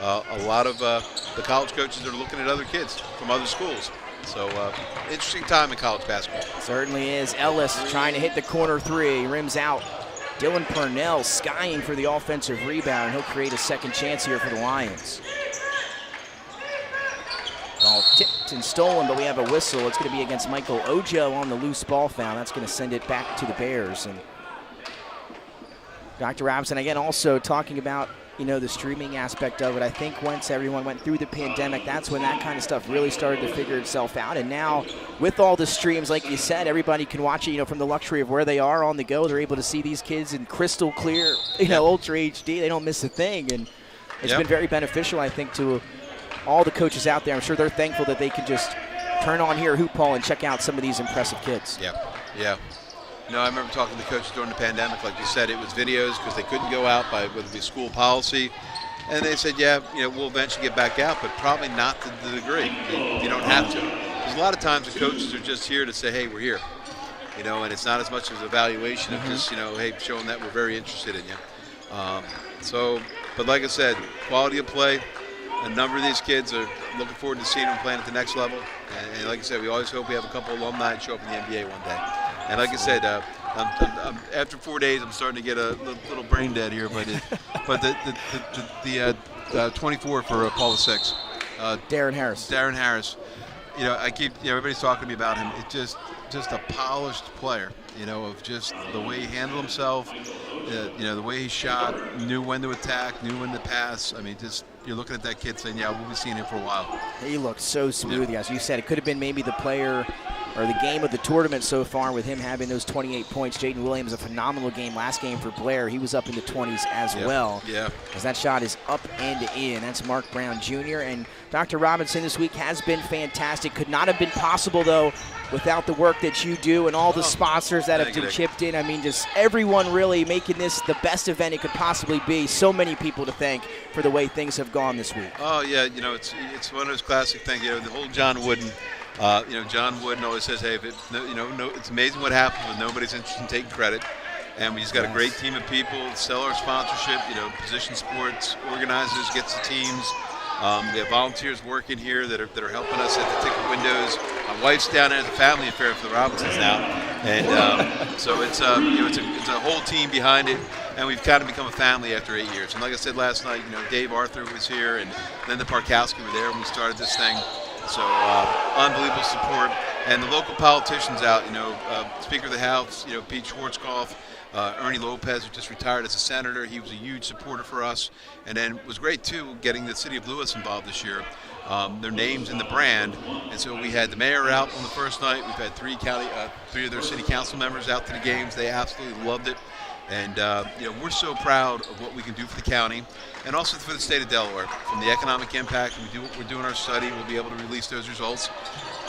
A lot of the college coaches are looking at other kids from other schools. So interesting time in college basketball. Certainly is. Ellis trying to hit the corner 3, rims out. Dylan Purnell skying for the offensive rebound. He'll create a second chance here for the Lions. Ball tipped and stolen, but we have a whistle. It's going to be against Michael Ojo on the loose ball foul. That's going to send it back to the Bears. And Dr. Robinson, again, also talking about, you know, the streaming aspect of it. I think once everyone went through the pandemic, that's when that kind of stuff really started to figure itself out. And now with all the streams, like you said, everybody can watch it, you know, from the luxury of where they are on the go. They're able to see these kids in crystal clear, you know, Ultra HD. They don't miss a thing. And it's been very beneficial, I think, to all the coaches out there. I'm sure they're thankful that they can just turn on here at Hoophall and check out some of these impressive kids. Yeah. No, I remember talking to the coaches during the pandemic. Like you said, it was videos because they couldn't go out by whether it be school policy. And they said, yeah, you know, we'll eventually get back out, but probably not to the degree. You don't have to. Because a lot of times the coaches are just here to say, hey, we're here. You know, and it's not as much as an evaluation of just, you know, hey, showing that we're very interested in you. But like I said, quality of play. A number of these kids are looking forward to seeing them playing at the next level. And like I said, we always hope we have a couple of alumni show up in the NBA one day. And like I said, after 4 days, I'm starting to get a little brain dead here. But the 24 for Paul VI. Darren Harris. Darren Harris. Everybody's talking to me about him. It's just a polished player. Of just the way he handled himself, the way he shot, knew when to attack, knew when to pass. I mean, just you're looking at that kid saying, yeah, we'll be seeing him for a while. He looked so smooth, guys. You said it could have been maybe the player or the game of the tournament so far with him having those 28 points. Jayden Williams, a phenomenal game last game for Blair. He was up in the 20s as well. Yeah. Because that shot is up and in. That's Mark Brown Jr. And Dr. Robinson this week has been fantastic. Could not have been possible, though, without the work that you do and all the sponsors that have been chipped in. I mean, just everyone really making this the best event it could possibly be. So many people to thank for the way things have gone this week. Oh, yeah, it's one of those classic things. The whole John Wooden, John Wooden always says, hey, it's amazing what happens when nobody's interested in taking credit. And we just got a great team of people, sell our sponsorship, Position Sports organizers, gets the teams. We have volunteers working here that are helping us at the ticket windows. My wife's down there at the family affair for the Robinsons now, and so it's a whole team behind it, and we've kind of become a family after 8 years. And like I said last night, Dave Arthur was here, and Linda Parkowski were there when we started this thing. So unbelievable support, and the local politicians out. Speaker of the House, Pete Schwarzkopf. Ernie Lopez, who just retired as a senator, he was a huge supporter for us, and then it was great too getting the city of Lewis involved this year. Their names in the brand, and so we had the mayor out on the first night. We've had three of their city council members out to the games. They absolutely loved it, and we're so proud of what we can do for the county and also for the state of Delaware. From the economic impact, we're doing our study. We'll be able to release those results,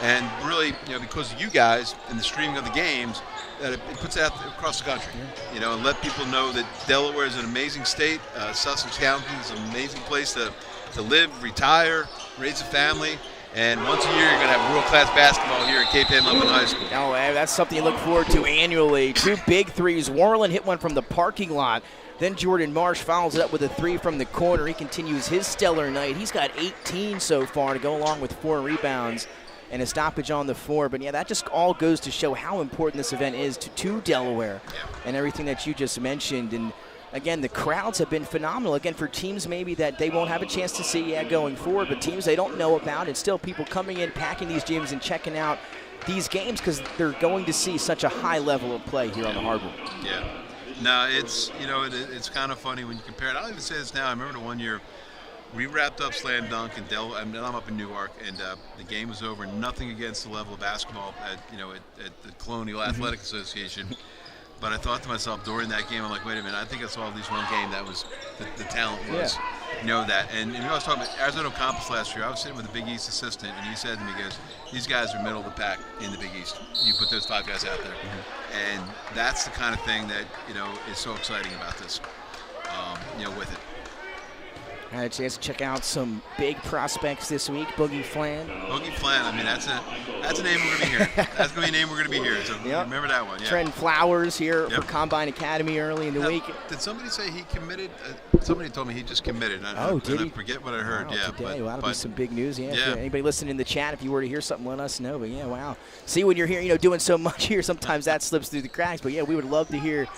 and really, because of you guys and the streaming of the games, that it puts it out across the country, and let people know that Delaware is an amazing state. Sussex County is an amazing place to live, retire, raise a family, and once a year you're going to have world-class basketball here at Cape Ann Loveland High School. Oh, that's something you look forward to annually. 2 big threes. Warland hit one from the parking lot. Then Jordan Marsh follows it up with a 3 from the corner. He continues his stellar night. He's got 18 so far to go along with 4 rebounds and a stoppage on the floor. But, yeah, that just all goes to show how important this event is to Delaware and everything that you just mentioned. And, again, the crowds have been phenomenal. Again, for teams maybe that they won't have a chance to see going forward, but teams they don't know about, and still people coming in, packing these gyms and checking out these games because they're going to see such a high level of play here on the Hardwood. Yeah. No, it's, it's kind of funny when you compare it. I'll even say this now. I remember the one year we wrapped up Slam Dunk in I'm up in Newark, and the game was over. Nothing against the level of basketball at the Colonial Athletic Association. But I thought to myself during that game, I'm like, wait a minute, I think I saw at least one game that was the talent was. That. And I was talking about Arizona Campus last year. I was sitting with the Big East assistant, and he said to me, he goes, these guys are middle of the pack in the Big East. You put those 5 guys out there. And that's the kind of thing that, is so exciting about this, with it. I had a chance to check out some big prospects this week. Boogie Fland. Boogie Fland. I mean, that's a name we're going to be hearing. That's going to be a name we're going to be hearing. So remember that one. Yeah. Trentyn Flowers here for Combine Academy early in the week. Did somebody say he committed? Somebody told me he just committed. Did he? I forget what I heard. Wow, today. That'll be some big news. Yeah. Yeah. Anybody listening in the chat, if you were to hear something, let us know. But yeah, wow. See, when you're here, doing so much here, sometimes that slips through the cracks. But yeah, we would love to hear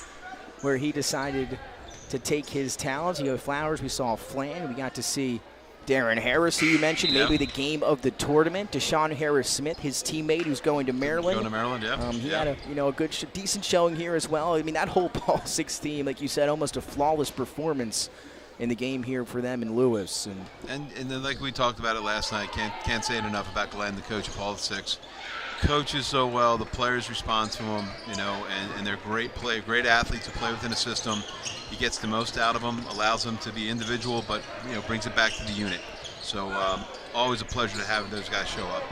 where he decided to take his talents. Flowers, we saw Fland. We got to see Darren Harris, who you mentioned, maybe the game of the tournament. Deshawn Harris-Smith, his teammate, who's going to Maryland. He had a good, decent showing here as well. I mean, that whole Paul 6 team, like you said, almost a flawless performance in the game here for them in Lewis. And then, like we talked about it last night, can't say it enough about Glenn, the coach of Paul 6. Coaches so well, the players respond to him, and they're great athletes who play within a system. He gets the most out of them, allows them to be individual, but brings it back to the unit. So always a pleasure to have those guys show up.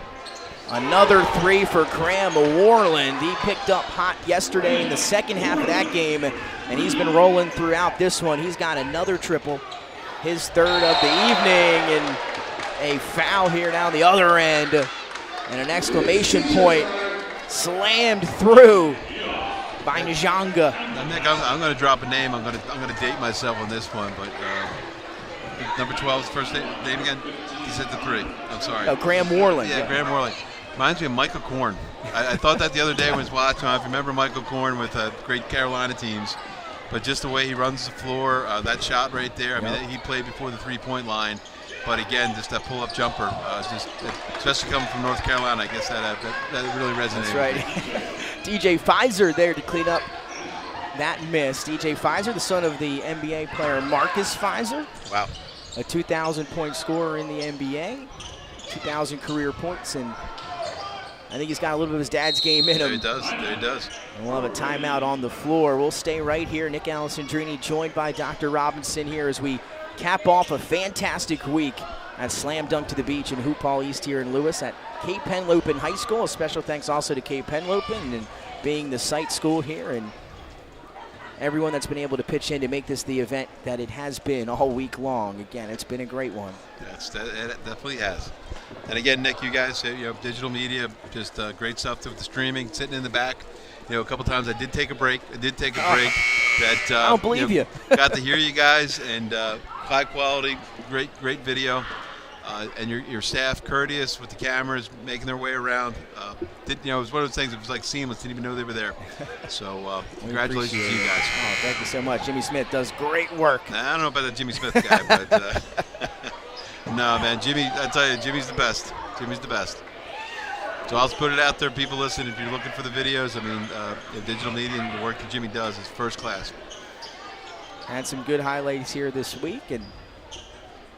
Another 3 for Graham Warland. He picked up hot yesterday in the second half of that game, and he's been rolling throughout this one. He's got another triple, his 3rd of the evening, and a foul here down the other end. And an exclamation point slammed through by Njanga. Now, Nick, I'm going to drop a name. I'm going to date myself on this one, but number 12's first name again? He's at the 3. I'm sorry. Oh, Graham Worland. Yeah, Graham Worland. Reminds me of Michael Korn. I thought that the other day when I was watching. I remember Michael Korn with great Carolina teams, but just the way he runs the floor, that shot right there. I mean, he played before the 3-point line, but again, just that pull-up jumper, especially coming from North Carolina. I guess that really resonated. That's right. DJ Pfizer there to clean up that miss. DJ Pfizer, the son of the NBA player Marcus Pfizer. Wow. A 2,000-point scorer in the NBA, 2,000 career points, and I think he's got a little bit of his dad's game in him. There he does. There he does. And we'll have a timeout on the floor. We'll stay right here. Nick Alessandrini joined by Dr. Robinson here as we cap off a fantastic week at Slam Dunk to the Beach in Hoophall East here in Lewis at Cape Henlopen High School. A special thanks also to Cape Henlopen and being the site school here, and everyone that's been able to pitch in to make this the event that it has been all week long. Again, it's been a great one. Yes, it definitely has. And again, Nick, you guys, digital media, just great stuff with the streaming, sitting in the back. A couple times I did take a break. That I don't believe you. Got to hear you guys, and high quality, great video. And your staff courteous with the cameras, making their way around. It was one of those things. It was like seamless. Didn't even know they were there. So congratulations to you guys. Oh, thank you so much. Jimmy Smith does great work. I don't know about the Jimmy Smith guy, but no, man, Jimmy. I tell you, Jimmy's the best. Jimmy's the best. So I'll just put it out there. People listen. If you're looking for the videos, I mean, digital media and the work that Jimmy does is first class. Had some good highlights here this week, and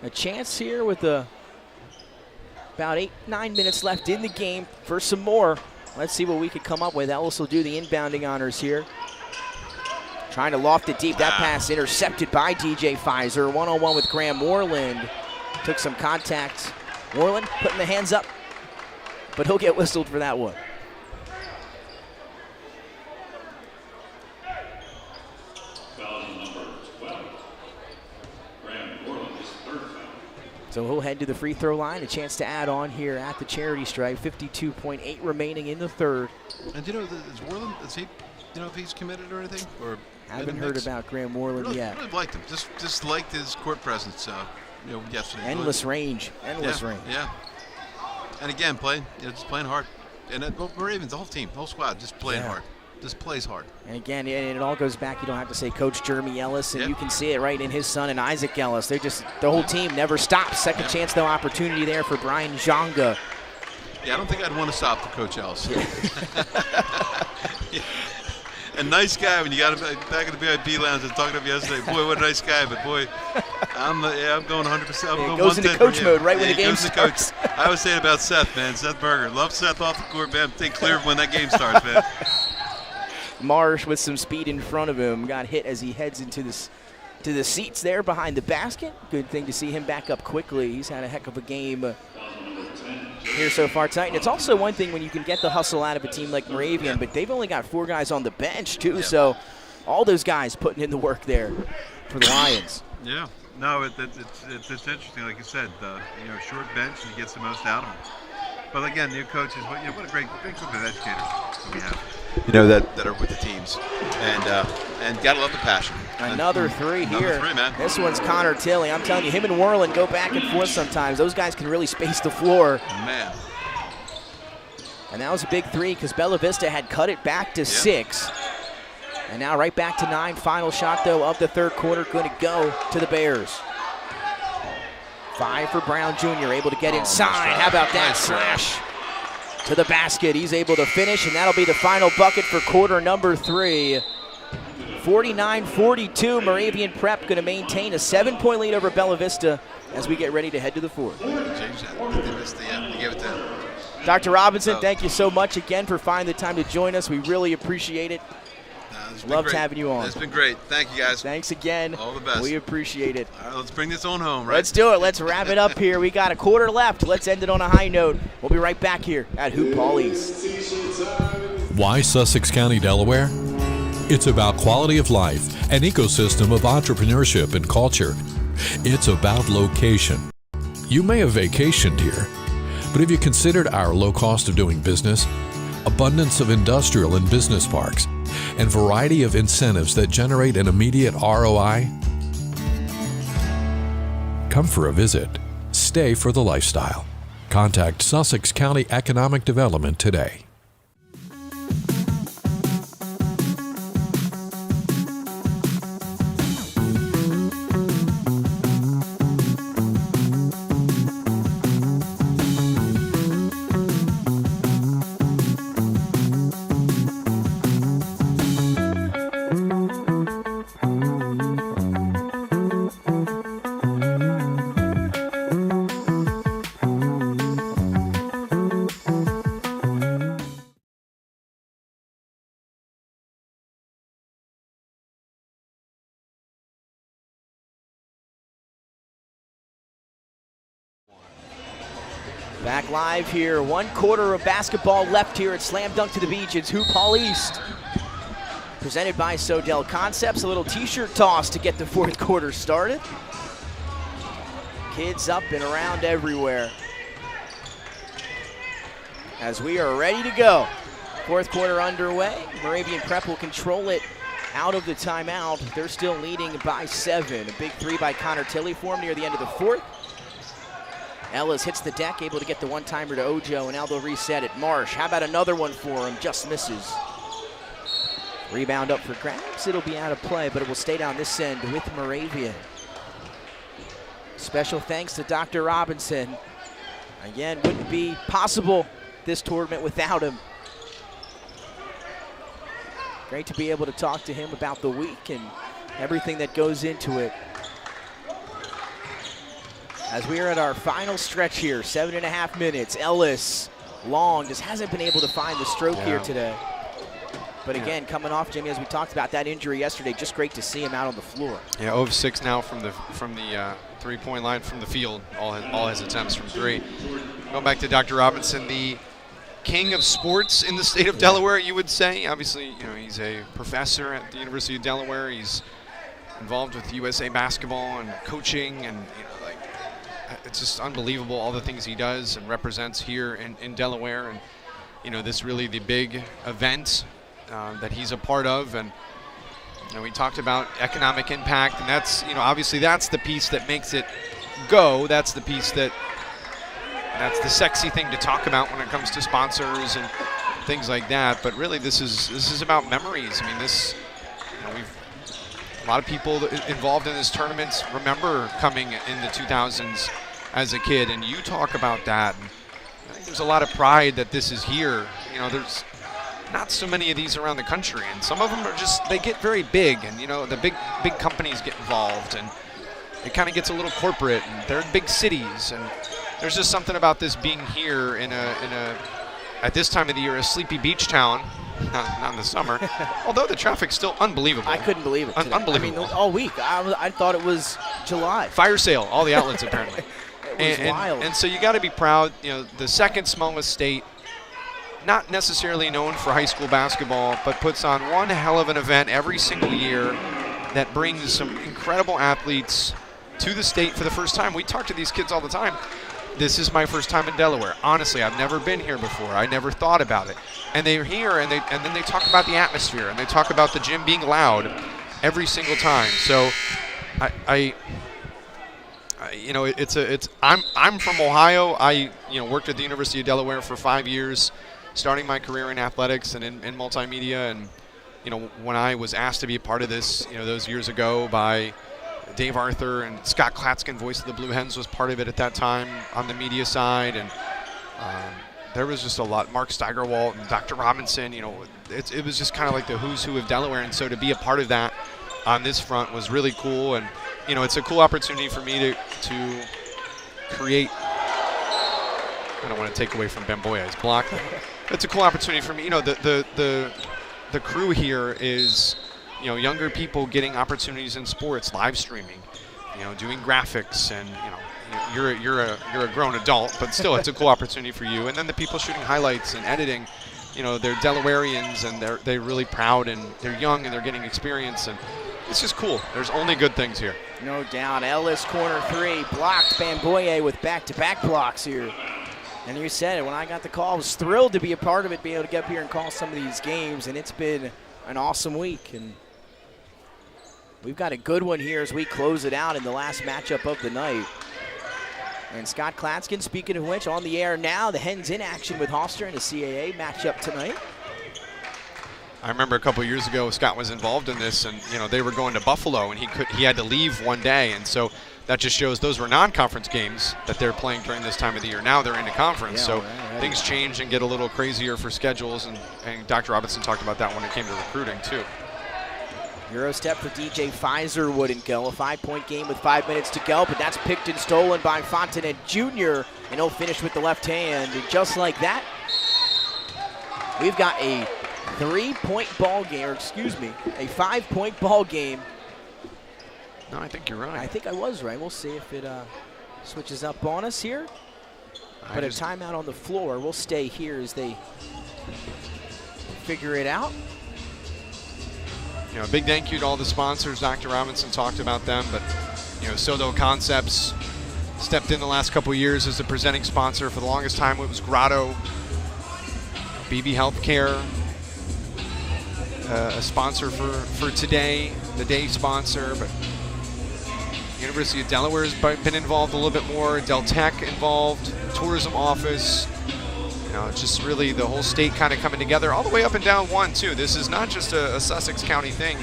a chance here with about 8-9 minutes left in the game for some more. Let's see what we could come up with. Ellis will do the inbounding honors here. Trying to loft it deep. That pass intercepted by DJ Pfizer. One-on-one with Graham Worland. Took some contact. Worland putting the hands up, but he'll get whistled for that one. So he'll head to the free throw line. A chance to add on here at the charity stripe. 52.8 remaining in the third. And is Worland, is he, if he's committed or anything? Or haven't heard about Graham Worland yet. Really liked him. Just liked his court presence. Yesterday. Endless range. Yeah. And again, just playing hard. And Moravians, the whole team, the whole squad, just playing hard. Just plays hard. And again, it all goes back. You don't have to say Coach Jeremy Ellis, and you can see it right in his son and Isaac Ellis. The whole team never stops. Second chance, though, opportunity there for Brian Njanga. Yeah, I don't think I'd want to stop for Coach Ellis. A nice guy when you got him back in the VIP lounge. I was talking to him yesterday. Boy, what a nice guy. But boy, I'm going 100%. It goes into coach mode right when the game starts. I was saying about Seth, man. Seth Berger. Love Seth off the court, man. Think clear when that game starts, man. Marsh with some speed in front of him. Got hit as he heads into the seats there behind the basket. Good thing to see him back up quickly. He's had a heck of a game here so far tonight. And it's also one thing when you can get the hustle out of a team like Moravian, but they've only got 4 guys on the bench too, so all those guys putting in the work there for the Lions. Yeah, no, it's interesting, like you said, short bench and you get the most out of them. But again, new coaches, what a great group of educators we have. That are with the teams, and gotta love the passion. Another three here. Man. This one's Connor Tilley. I'm telling you, him and Worland go back and forth sometimes. Those guys can really space the floor. Man. And that was a big three because Bella Vista had cut it back to 6. And now right back to 9. Final shot, though, of the third quarter going to go to the Bears. 5 for Brown Jr., able to get inside. How about that slash to the basket? He's able to finish, and that'll be the final bucket for quarter number 3. 49-42, Moravian Prep going to maintain a 7-point lead over Bella Vista as we get ready to head to the fourth. Dr. Robinson, thank you so much again for finding the time to join us. We really appreciate it. Loved having you on. It's been great. Thank you, guys. Thanks again. All the best. We appreciate it. All right, let's bring this on home, right? Let's do it. Let's wrap it up here. We got a quarter left. Let's end it on a high note. We'll be right back here at Hoophall East. Why Sussex County, Delaware? It's about quality of life, an ecosystem of entrepreneurship and culture. It's about location. You may have vacationed here, but have you considered our low cost of doing business, abundance of industrial and business parks, and variety of incentives that generate an immediate ROI? Come for a visit. Stay for the lifestyle. Contact Sussex County Economic Development today. Back live here, 1/4 of basketball left here at Slam Dunk to the Beach. It's Hoophall East. Presented by Sodell Concepts, a little t-shirt toss to get the fourth quarter started. Kids up and around everywhere. As we are ready to go. Fourth quarter underway. Moravian Prep will control it out of the timeout. They're still leading by 7. A big 3 by Connor Tilley for him near the end of the fourth. Ellis hits the deck, able to get the one-timer to Ojo, and now they'll reset it. Marsh, how about another one for him? Just misses. Rebound up for grabs. It'll be out of play, but it will stay down this end with Moravian. Special thanks to Dr. Robinson. Again, wouldn't be possible this tournament without him. Great to be able to talk to him about the week and everything that goes into it. As we are at our final stretch here, 7.5 minutes. Ellis, long, just hasn't been able to find the stroke here today. But again, coming off, Jimmy, as we talked about that injury yesterday, just great to see him out on the floor. Yeah, 0 of 6 now from the three-point line from the field. All his attempts from 3. Going back to Dr. Robinson, the king of sports in the state of Delaware, you would say. Obviously, you know, he's a professor at the University of Delaware. He's involved with USA basketball and coaching, and it's just unbelievable all the things he does and represents here in Delaware. And this really the big event that he's a part of. And we talked about economic impact, and that's obviously that's the piece that makes it go. That's the piece that's the sexy thing to talk about when it comes to sponsors and things like that. But really, this is about memories. I mean, a lot of people involved in this tournament remember coming in the 2000s as a kid, and you talk about that. And I think there's a lot of pride that this is here. There's not so many of these around the country, and some of them are they get very big, and the big companies get involved, and it kind of gets a little corporate, and they're in big cities, and there's just something about this being here in a at this time of the year, a sleepy beach town. Not in the summer, although the traffic's still unbelievable. I couldn't believe it today. Unbelievable. I mean, all week. I thought it was July. Fire sale, all the outlets apparently. It was wild. And so you got to be proud. The second smallest state, not necessarily known for high school basketball, but puts on one hell of an event every single year that brings some incredible athletes to the state for the first time. We talk to these kids all the time. This is my first time in Delaware. Honestly, I've never been here before. I never thought about it. And they're here, and then they talk about the atmosphere, and they talk about the gym being loud every single time. So, I'm from Ohio. I worked at the University of Delaware for 5 years, starting my career in athletics and in multimedia. And when I was asked to be a part of this, those years ago by Dave Arthur and Scott Klatskin, voice of the Blue Hens, was part of it at that time on the media side, and there was just a lot. Mark Steigerwalt and Dr. Robinson, it was just kind of like the who's who of Delaware, and so to be a part of that on this front was really cool. And it's a cool opportunity for me to create. I don't want to take away from Bamboya's block. It's a cool opportunity for me. The crew here is younger people getting opportunities in sports, live streaming, doing graphics, and you're a grown adult, but still it's a cool opportunity for you. And then the people shooting highlights and editing, they're Delawareans, and they're really proud, and they're young, and they're getting experience, and it's just cool. There's only good things here. No doubt. Ellis, corner 3, blocked. Bamboye with back-to-back blocks here. And you said it, when I got the call, I was thrilled to be a part of it, be able to get up here and call some of these games, and it's been an awesome week. And we've got a good one here as we close it out in the last matchup of the night. And Scott Klatskin, speaking of which, on the air now. The Hens in action with Hofstra in a CAA matchup tonight. I remember a couple years ago, Scott was involved in this, and they were going to Buffalo, and he had to leave one day, and so that just shows those were non-conference games that they're playing during this time of the year. Now they're into conference, so things change and get a little crazier for schedules, and Dr. Robinson talked about that when it came to recruiting too. Euro step for DJ Pfizer wouldn't go. A 5-point game with 5 minutes to go, but that's picked and stolen by Fontanet Jr., and he'll finish with the left hand. And just like that, we've got a 3-point ball game, or excuse me, a 5-point ball game. No, I think you're right. I think I was right. We'll see if it switches up on us here. But a timeout on the floor. We'll stay here as they figure it out. A big thank you to all the sponsors. Dr. Robinson talked about them, but Soto Concepts stepped in the last couple years as the presenting sponsor. For the longest time, it was Grotto, BB Healthcare, a sponsor for today, the day sponsor, but University of Delaware has been involved a little bit more, Del Tech involved, tourism office. It's just really the whole state kind of coming together, all the way up and down one, too. This is not just a Sussex County thing.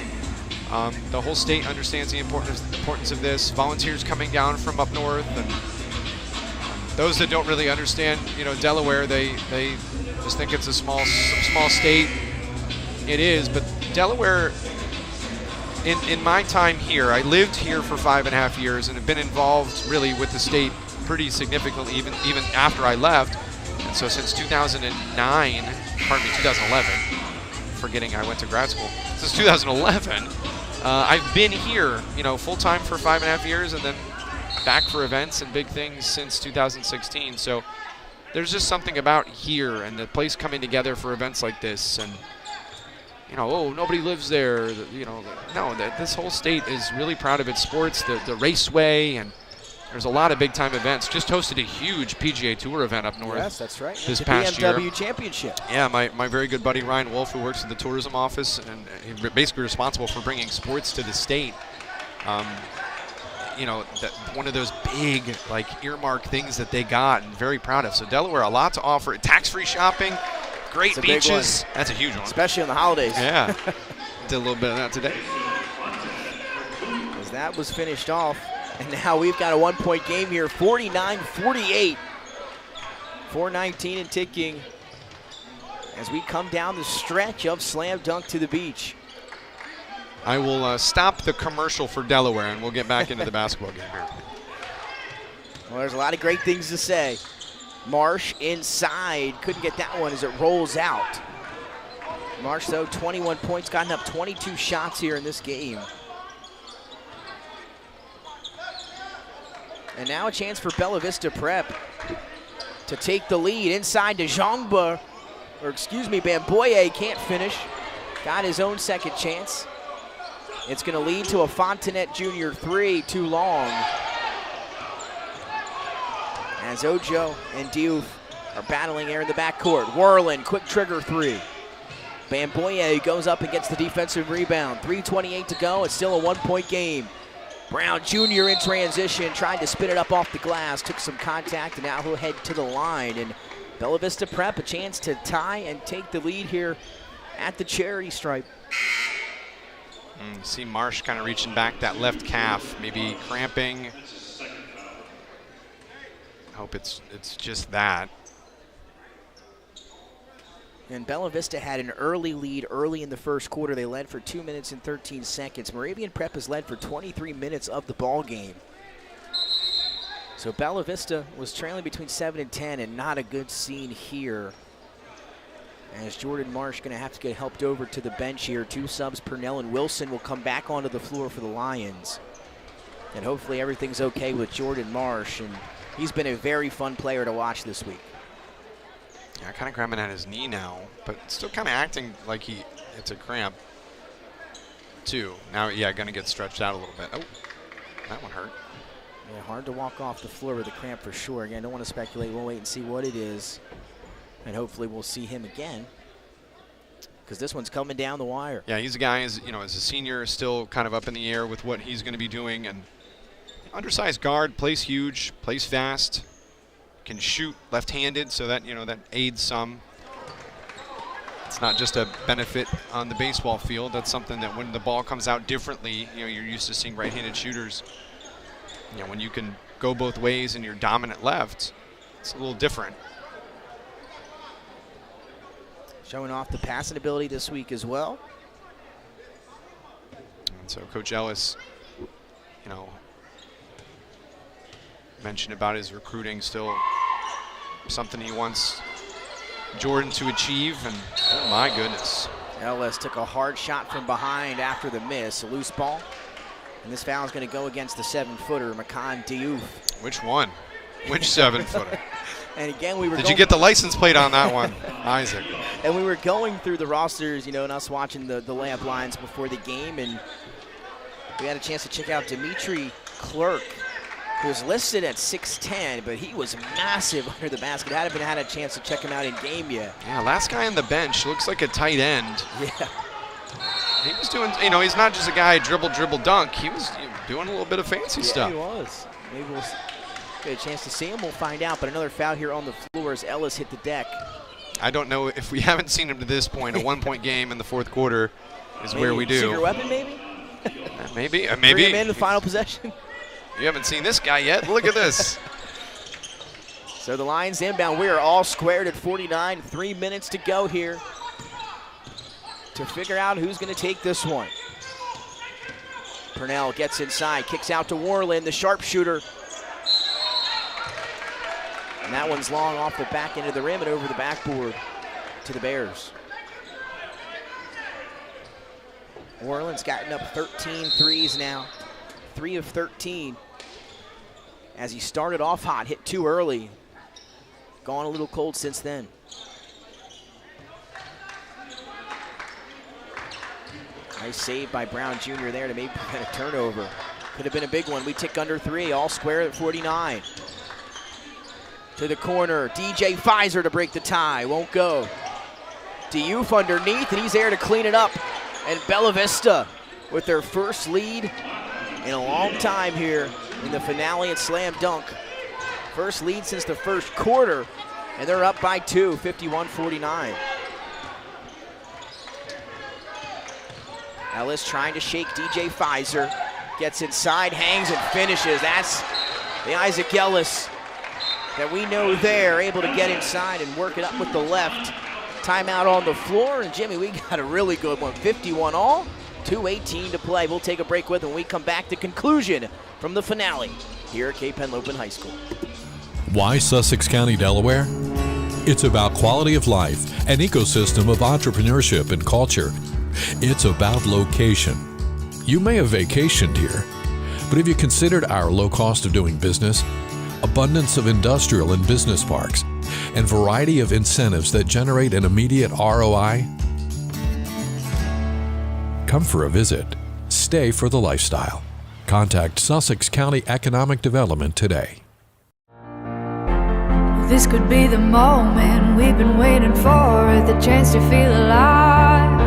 The whole state understands the importance of this. Volunteers coming down from up north, and those that don't really understand, Delaware, they just think it's a small state. It is, but Delaware, in my time here, I lived here for 5.5 years and have been involved really with the state pretty significantly, even after I left. And so since 2011, forgetting I went to grad school, since 2011, I've been here, full-time for 5.5 years, and then back for events and big things since 2016. So there's just something about here and the place coming together for events like this, and nobody lives there. No, this whole state is really proud of its sports, the raceway, and there's a lot of big-time events. Just hosted a huge PGA Tour event up north. Yes, that's right. This past year. BMW Championship. Yeah, my very good buddy Ryan Wolf, who works at the tourism office, and he's basically responsible for bringing sports to the state. One of those big, earmark things that they got, and very proud of. So Delaware, a lot to offer. Tax-free shopping, great beaches. That's a huge one. Especially on the holidays. Yeah. Did a little bit of that today. As that was finished off. And now we've got a 1-point game here, 49-48. 4:19 and ticking as we come down the stretch of Slam Dunk to the Beach. I will stop the commercial for Delaware, and we'll get back into the basketball game here. Well, there's a lot of great things to say. Marsh inside, couldn't get that one as it rolls out. Marsh, though, 21 points, gotten up 22 shots here in this game. And now a chance for Bella Vista Prep to take the lead inside to Bamboye can't finish. Got his own second chance. It's going to lead to a Fontanet Jr. 3, too long. As Ojo and Diouf are battling here in the backcourt. Whirling, quick trigger 3. Bamboye goes up and gets the defensive rebound. 3:28 to go. It's still a 1-point game. Brown Jr. in transition, tried to spin it up off the glass, took some contact, and now he'll head to the line. And Bella Vista Prep, a chance to tie and take the lead here at the charity stripe. See Marsh kind of reaching back that left calf, maybe cramping. I hope it's just that. And Bella Vista had an early lead early in the first quarter. They led for 2 minutes and 13 seconds. Moravian Prep has led for 23 minutes of the ball game. So Bella Vista was trailing between 7 and 10, and not a good scene here. As Jordan Marsh going to have to get helped over to the bench here. 2 subs, Purnell and Wilson will come back onto the floor for the Lions. And hopefully everything's okay with Jordan Marsh. And he's been a very fun player to watch this week. Yeah, kind of grabbing at his knee now, but still kind of acting like it's a cramp, too. Now, yeah, going to get stretched out a little bit. Oh, that one hurt. Yeah, hard to walk off the floor with a cramp for sure. Again, don't want to speculate. We'll wait and see what it is, and hopefully we'll see him again because this one's coming down the wire. Yeah, he's a guy, as a senior, still kind of up in the air with what he's going to be doing. And undersized guard, plays huge, plays fast, can shoot left-handed, so that that aids some. It's not just a benefit on the baseball field. That's something that when the ball comes out differently, you're used to seeing right-handed shooters. When you can go both ways and you're dominant left, it's a little different. Showing off the passing ability this week as well. And so Coach Ellis, mentioned about his recruiting, still something he wants Jordan to achieve, and oh my goodness. Ellis took a hard shot from behind after the miss, a loose ball. And this foul is going to go against the 7-footer, Makan Diouf. Which one? Which 7-footer? And again, we were Did you get the license plate on that one, Isaac? And we were going through the rosters, and us watching the layup lines before the game, and we had a chance to check out Dimitri Clerk, who was listed at 6'10", but he was massive under the basket. Haven't had a chance to check him out in game yet. Yeah, last guy on the bench looks like a tight end. Yeah. He was doing, he's not just a guy dribble, dunk. He was doing a little bit of fancy stuff. Yeah, he was. Maybe we'll get a chance to see him. We'll find out. But another foul here on the floor as Ellis hit the deck. I don't know if we haven't seen him to this point. A 1-point game in the fourth quarter is maybe where we do. Secret weapon, maybe? Maybe. Bring him in the final possession. You haven't seen this guy yet. Look at this. So the Lions inbound. We are all squared at 49. 3 minutes to go here to figure out who's going to take this one. Purnell gets inside, kicks out to Warland, the sharpshooter. And that one's long off the back end of the rim and over the backboard to the Bears. Warland's gotten up 13 threes now, 3 of 13. As he started off hot, hit too early. Gone a little cold since then. Nice save by Brown Jr. there to maybe prevent a turnover. Could have been a big one. We tick under 3, all square at 49. To the corner, DJ Pfizer to break the tie, won't go. Diouf underneath, and he's there to clean it up. And Bella Vista with their first lead in a long time here in the finale at Slam Dunk. First lead since the first quarter, and they're up by 2, 51-49. Ellis trying to shake DJ Pfizer. Gets inside, hangs, and finishes. That's the Isaac Ellis that we know there, able to get inside and work it up with the left. Timeout on the floor, and Jimmy, we got a really good one. 51 all, 2:18 to play. We'll take a break with when we come back to conclusion from the finale here at Cape Henlopen High School. Why Sussex County, Delaware? It's about quality of life, an ecosystem of entrepreneurship and culture. It's about location. You may have vacationed here, but have you considered our low cost of doing business, abundance of industrial and business parks, and variety of incentives that generate an immediate ROI? Come for a visit. Stay for the lifestyle. Contact Sussex County Economic Development today. This could be the moment we've been waiting for, the chance to feel alive.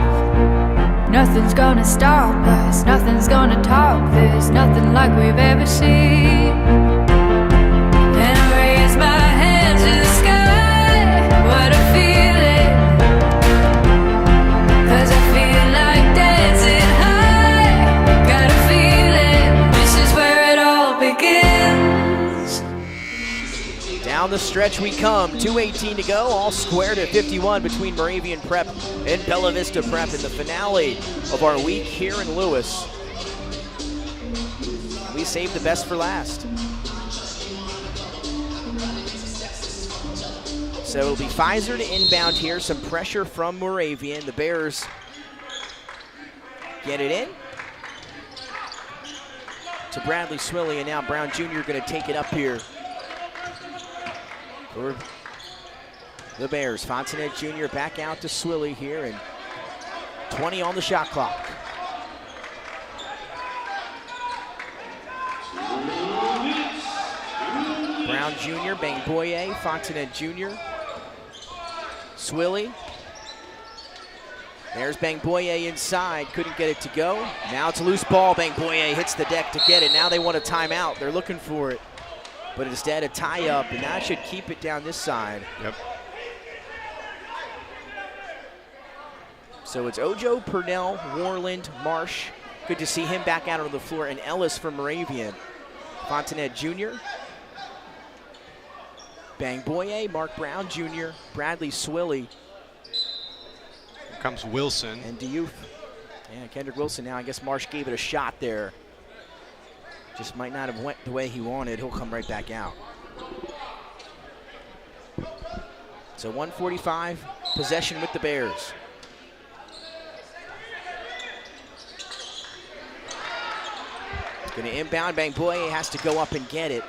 Nothing's gonna stop us, nothing's gonna top this, nothing like we've ever seen. And I raise my hand to the sky, what a feeling. 'Cause I feel like dancing high, got a feeling this is where it all begins. Down the stretch we come, 2:18 to go, all squared at 51 between Moravian Prep and Bella Vista Prep in the finale of our week here in Lewis. We saved the best for last. So it'll be Pfizer to inbound here, some pressure from Moravian. The Bears get it in to Bradley Swilly, and now Brown Jr. going to take it up here for the Bears. Fontanet Jr. back out to Swilly here, and 20 on the shot clock. Brown Jr., Bangboye, Fontanet Jr., Swilly. There's Bangboye inside, couldn't get it to go. Now it's a loose ball. Bangboye hits the deck to get it. Now they want a timeout. They're looking for it. But instead a tie-up, and that should keep it down this side. Yep. So it's Ojo, Purnell, Warland, Marsh. Good to see him back out on the floor, and Ellis for Moravian. Fontanet Jr., Bangboye, Mark Brown Jr., Bradley Swilly. Here comes Wilson. And Diouf. Yeah, Kendrick Wilson now. I guess Marsh gave it a shot there. Just might not have went the way he wanted. He'll come right back out. So 145, possession with the Bears. Going to inbound. Bangboye has to go up and get it.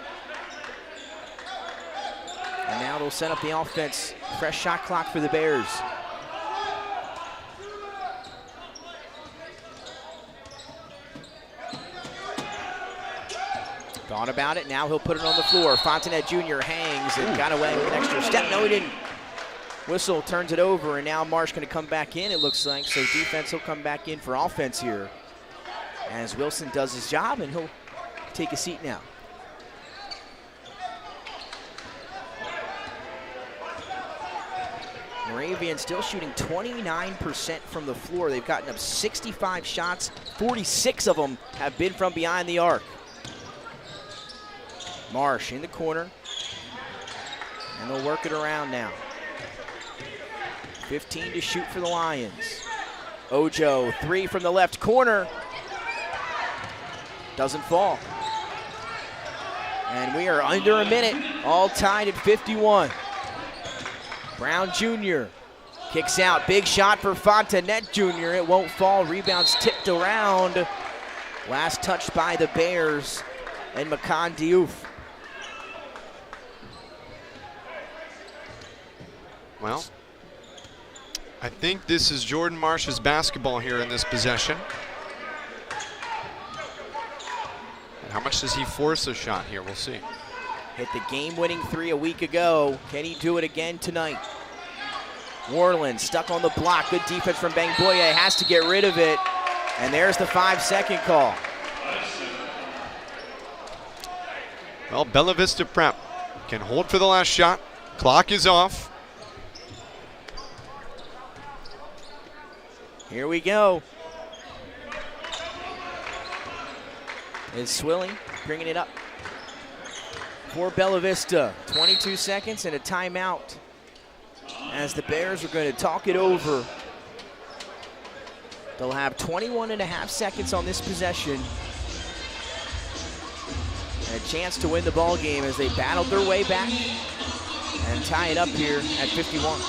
And now they'll set up the offense. Fresh shot clock for the Bears. Thought about it. Now he'll put it on the floor. Fontanet Jr. hangs and got away with an extra step. No, he didn't. Whistle turns it over, and now Marsh going to come back in, it looks like. So defense will come back in for offense here, as Wilson does his job, and he'll take a seat now. Moravian still shooting 29% from the floor. They've gotten up 65 shots. 46 of them have been from behind the arc. Marsh in the corner, and they'll work it around now. 15 to shoot for the Lions. Ojo, 3 from the left corner. Doesn't fall. And we are under a minute, all tied at 51. Brown Jr. kicks out. Big shot for Fontanet Jr. It won't fall. Rebounds tipped around. Last touch by the Bears and Makan Diouf. Well, I think this is Jordan Marsh's basketball here in this possession. And how much does he force a shot here? We'll see. Hit the game-winning 3 a week ago. Can he do it again tonight? Warland stuck on the block. Good defense from Bangboye. Has to get rid of it. And there's the 5-second call. Well, Bella Vista Prep can hold for the last shot. Clock is off. Here we go. It's Swilly bringing it up for Bella Vista. 22 seconds and a timeout, as the Bears are going to talk it over. They'll have 21.5 seconds on this possession, and a chance to win the ball game as they battled their way back and tie it up here at 51.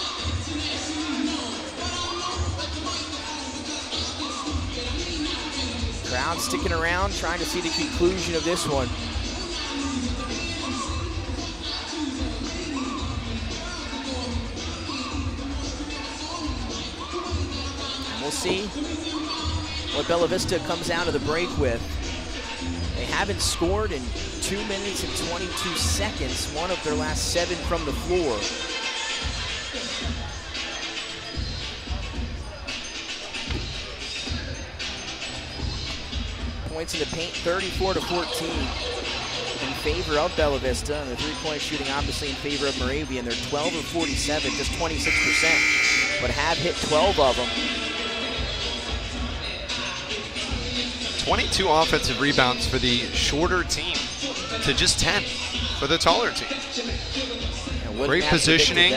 Crowd sticking around, trying to see the conclusion of this one. And we'll see what Bella Vista comes out of the break with. They haven't scored in 2 minutes and 22 seconds, one of their last 7 from the floor. Points in the paint, 34-14 in favor of Bella Vista, and the three-point shooting obviously in favor of Moravian. They're 12 of 47, just 26%, but have hit 12 of them. 22 offensive rebounds for the shorter team to just 10 for the taller team. Great positioning.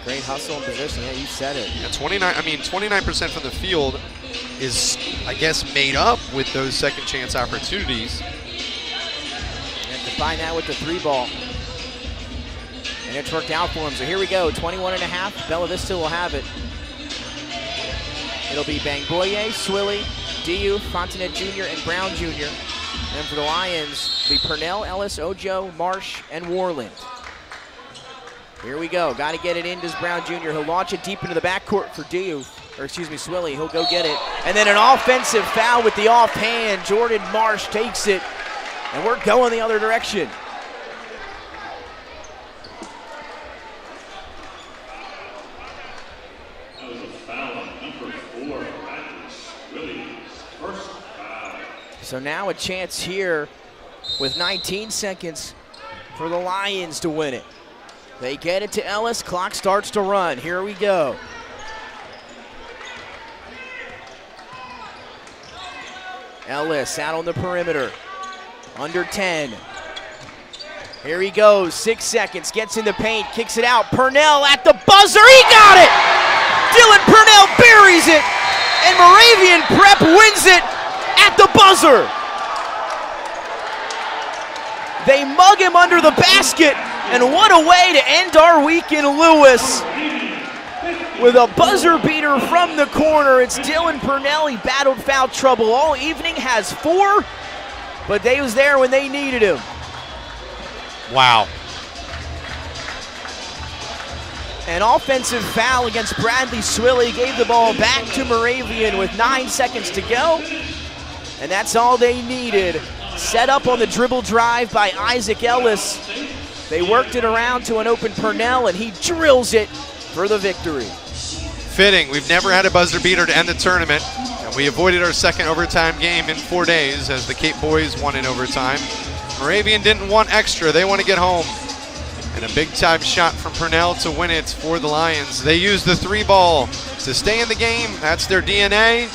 Great hustle and position. Yeah, you said it. Yeah, 29% from the field is, I guess, made up with those second chance opportunities. And to find that with the 3-ball. And it's worked out for him. So here we go, 21.5. Bella Vista will have it. It'll be Bangboye, Swilly, Diouf, Fontanet Jr., and Brown Jr. And for the Lions, it'll be Purnell, Ellis, Ojo, Marsh, and Warland. Here we go. Got to get it in to Brown Jr. He'll launch it deep into the backcourt for Swilly. He'll go get it. And then an offensive foul with the offhand. Jordan Marsh takes it. And we're going the other direction. So now a chance here with 19 seconds for the Lions to win it. They get it to Ellis, clock starts to run. Here we go. Ellis out on the perimeter, under 10. Here he goes, 6 seconds, gets in the paint, kicks it out. Purnell at the buzzer, he got it! Dylan Purnell buries it, and Moravian Prep wins it at the buzzer. They mug him under the basket, and what a way to end our week in Lewis. With a buzzer beater from the corner, it's Dylan Purnell. He battled foul trouble all evening, has 4, but they was there when they needed him. Wow. An offensive foul against Bradley Swilly gave the ball back to Moravian with 9 seconds to go, and that's all they needed. Set up on the dribble drive by Isaac Ellis. They worked it around to an open Purnell, and he drills it for the victory. Fitting. We've never had a buzzer beater to end the tournament, and we avoided our second overtime game in 4 days as the Cape boys won in overtime. Moravian didn't want extra. They want to get home. And a big-time shot from Purnell to win it for the Lions. They used the 3-ball to stay in the game. That's their DNA.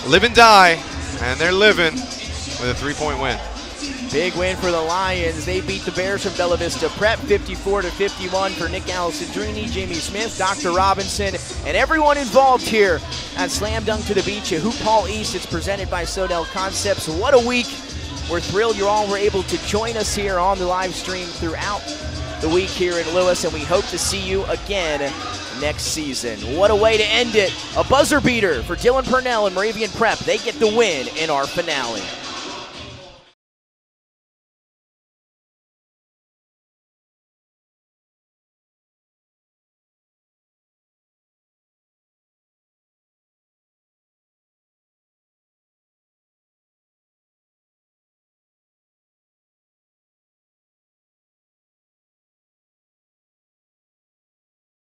Live and die, and they're living with a 3-point win. Big win for the Lions. They beat the Bears from Bella Vista Prep 54-51 for Nick Alessandrini, Jamie Smith, Dr. Robinson, and everyone involved here at Slam Dunk to the Beach at Hoophall East. It's presented by Sodell Concepts. What a week. We're thrilled you all were able to join us here on the live stream throughout the week here in Lewis, and we hope to see you again next season. What a way to end it. A buzzer beater for Dylan Purnell and Moravian Prep. They get the win in our finale.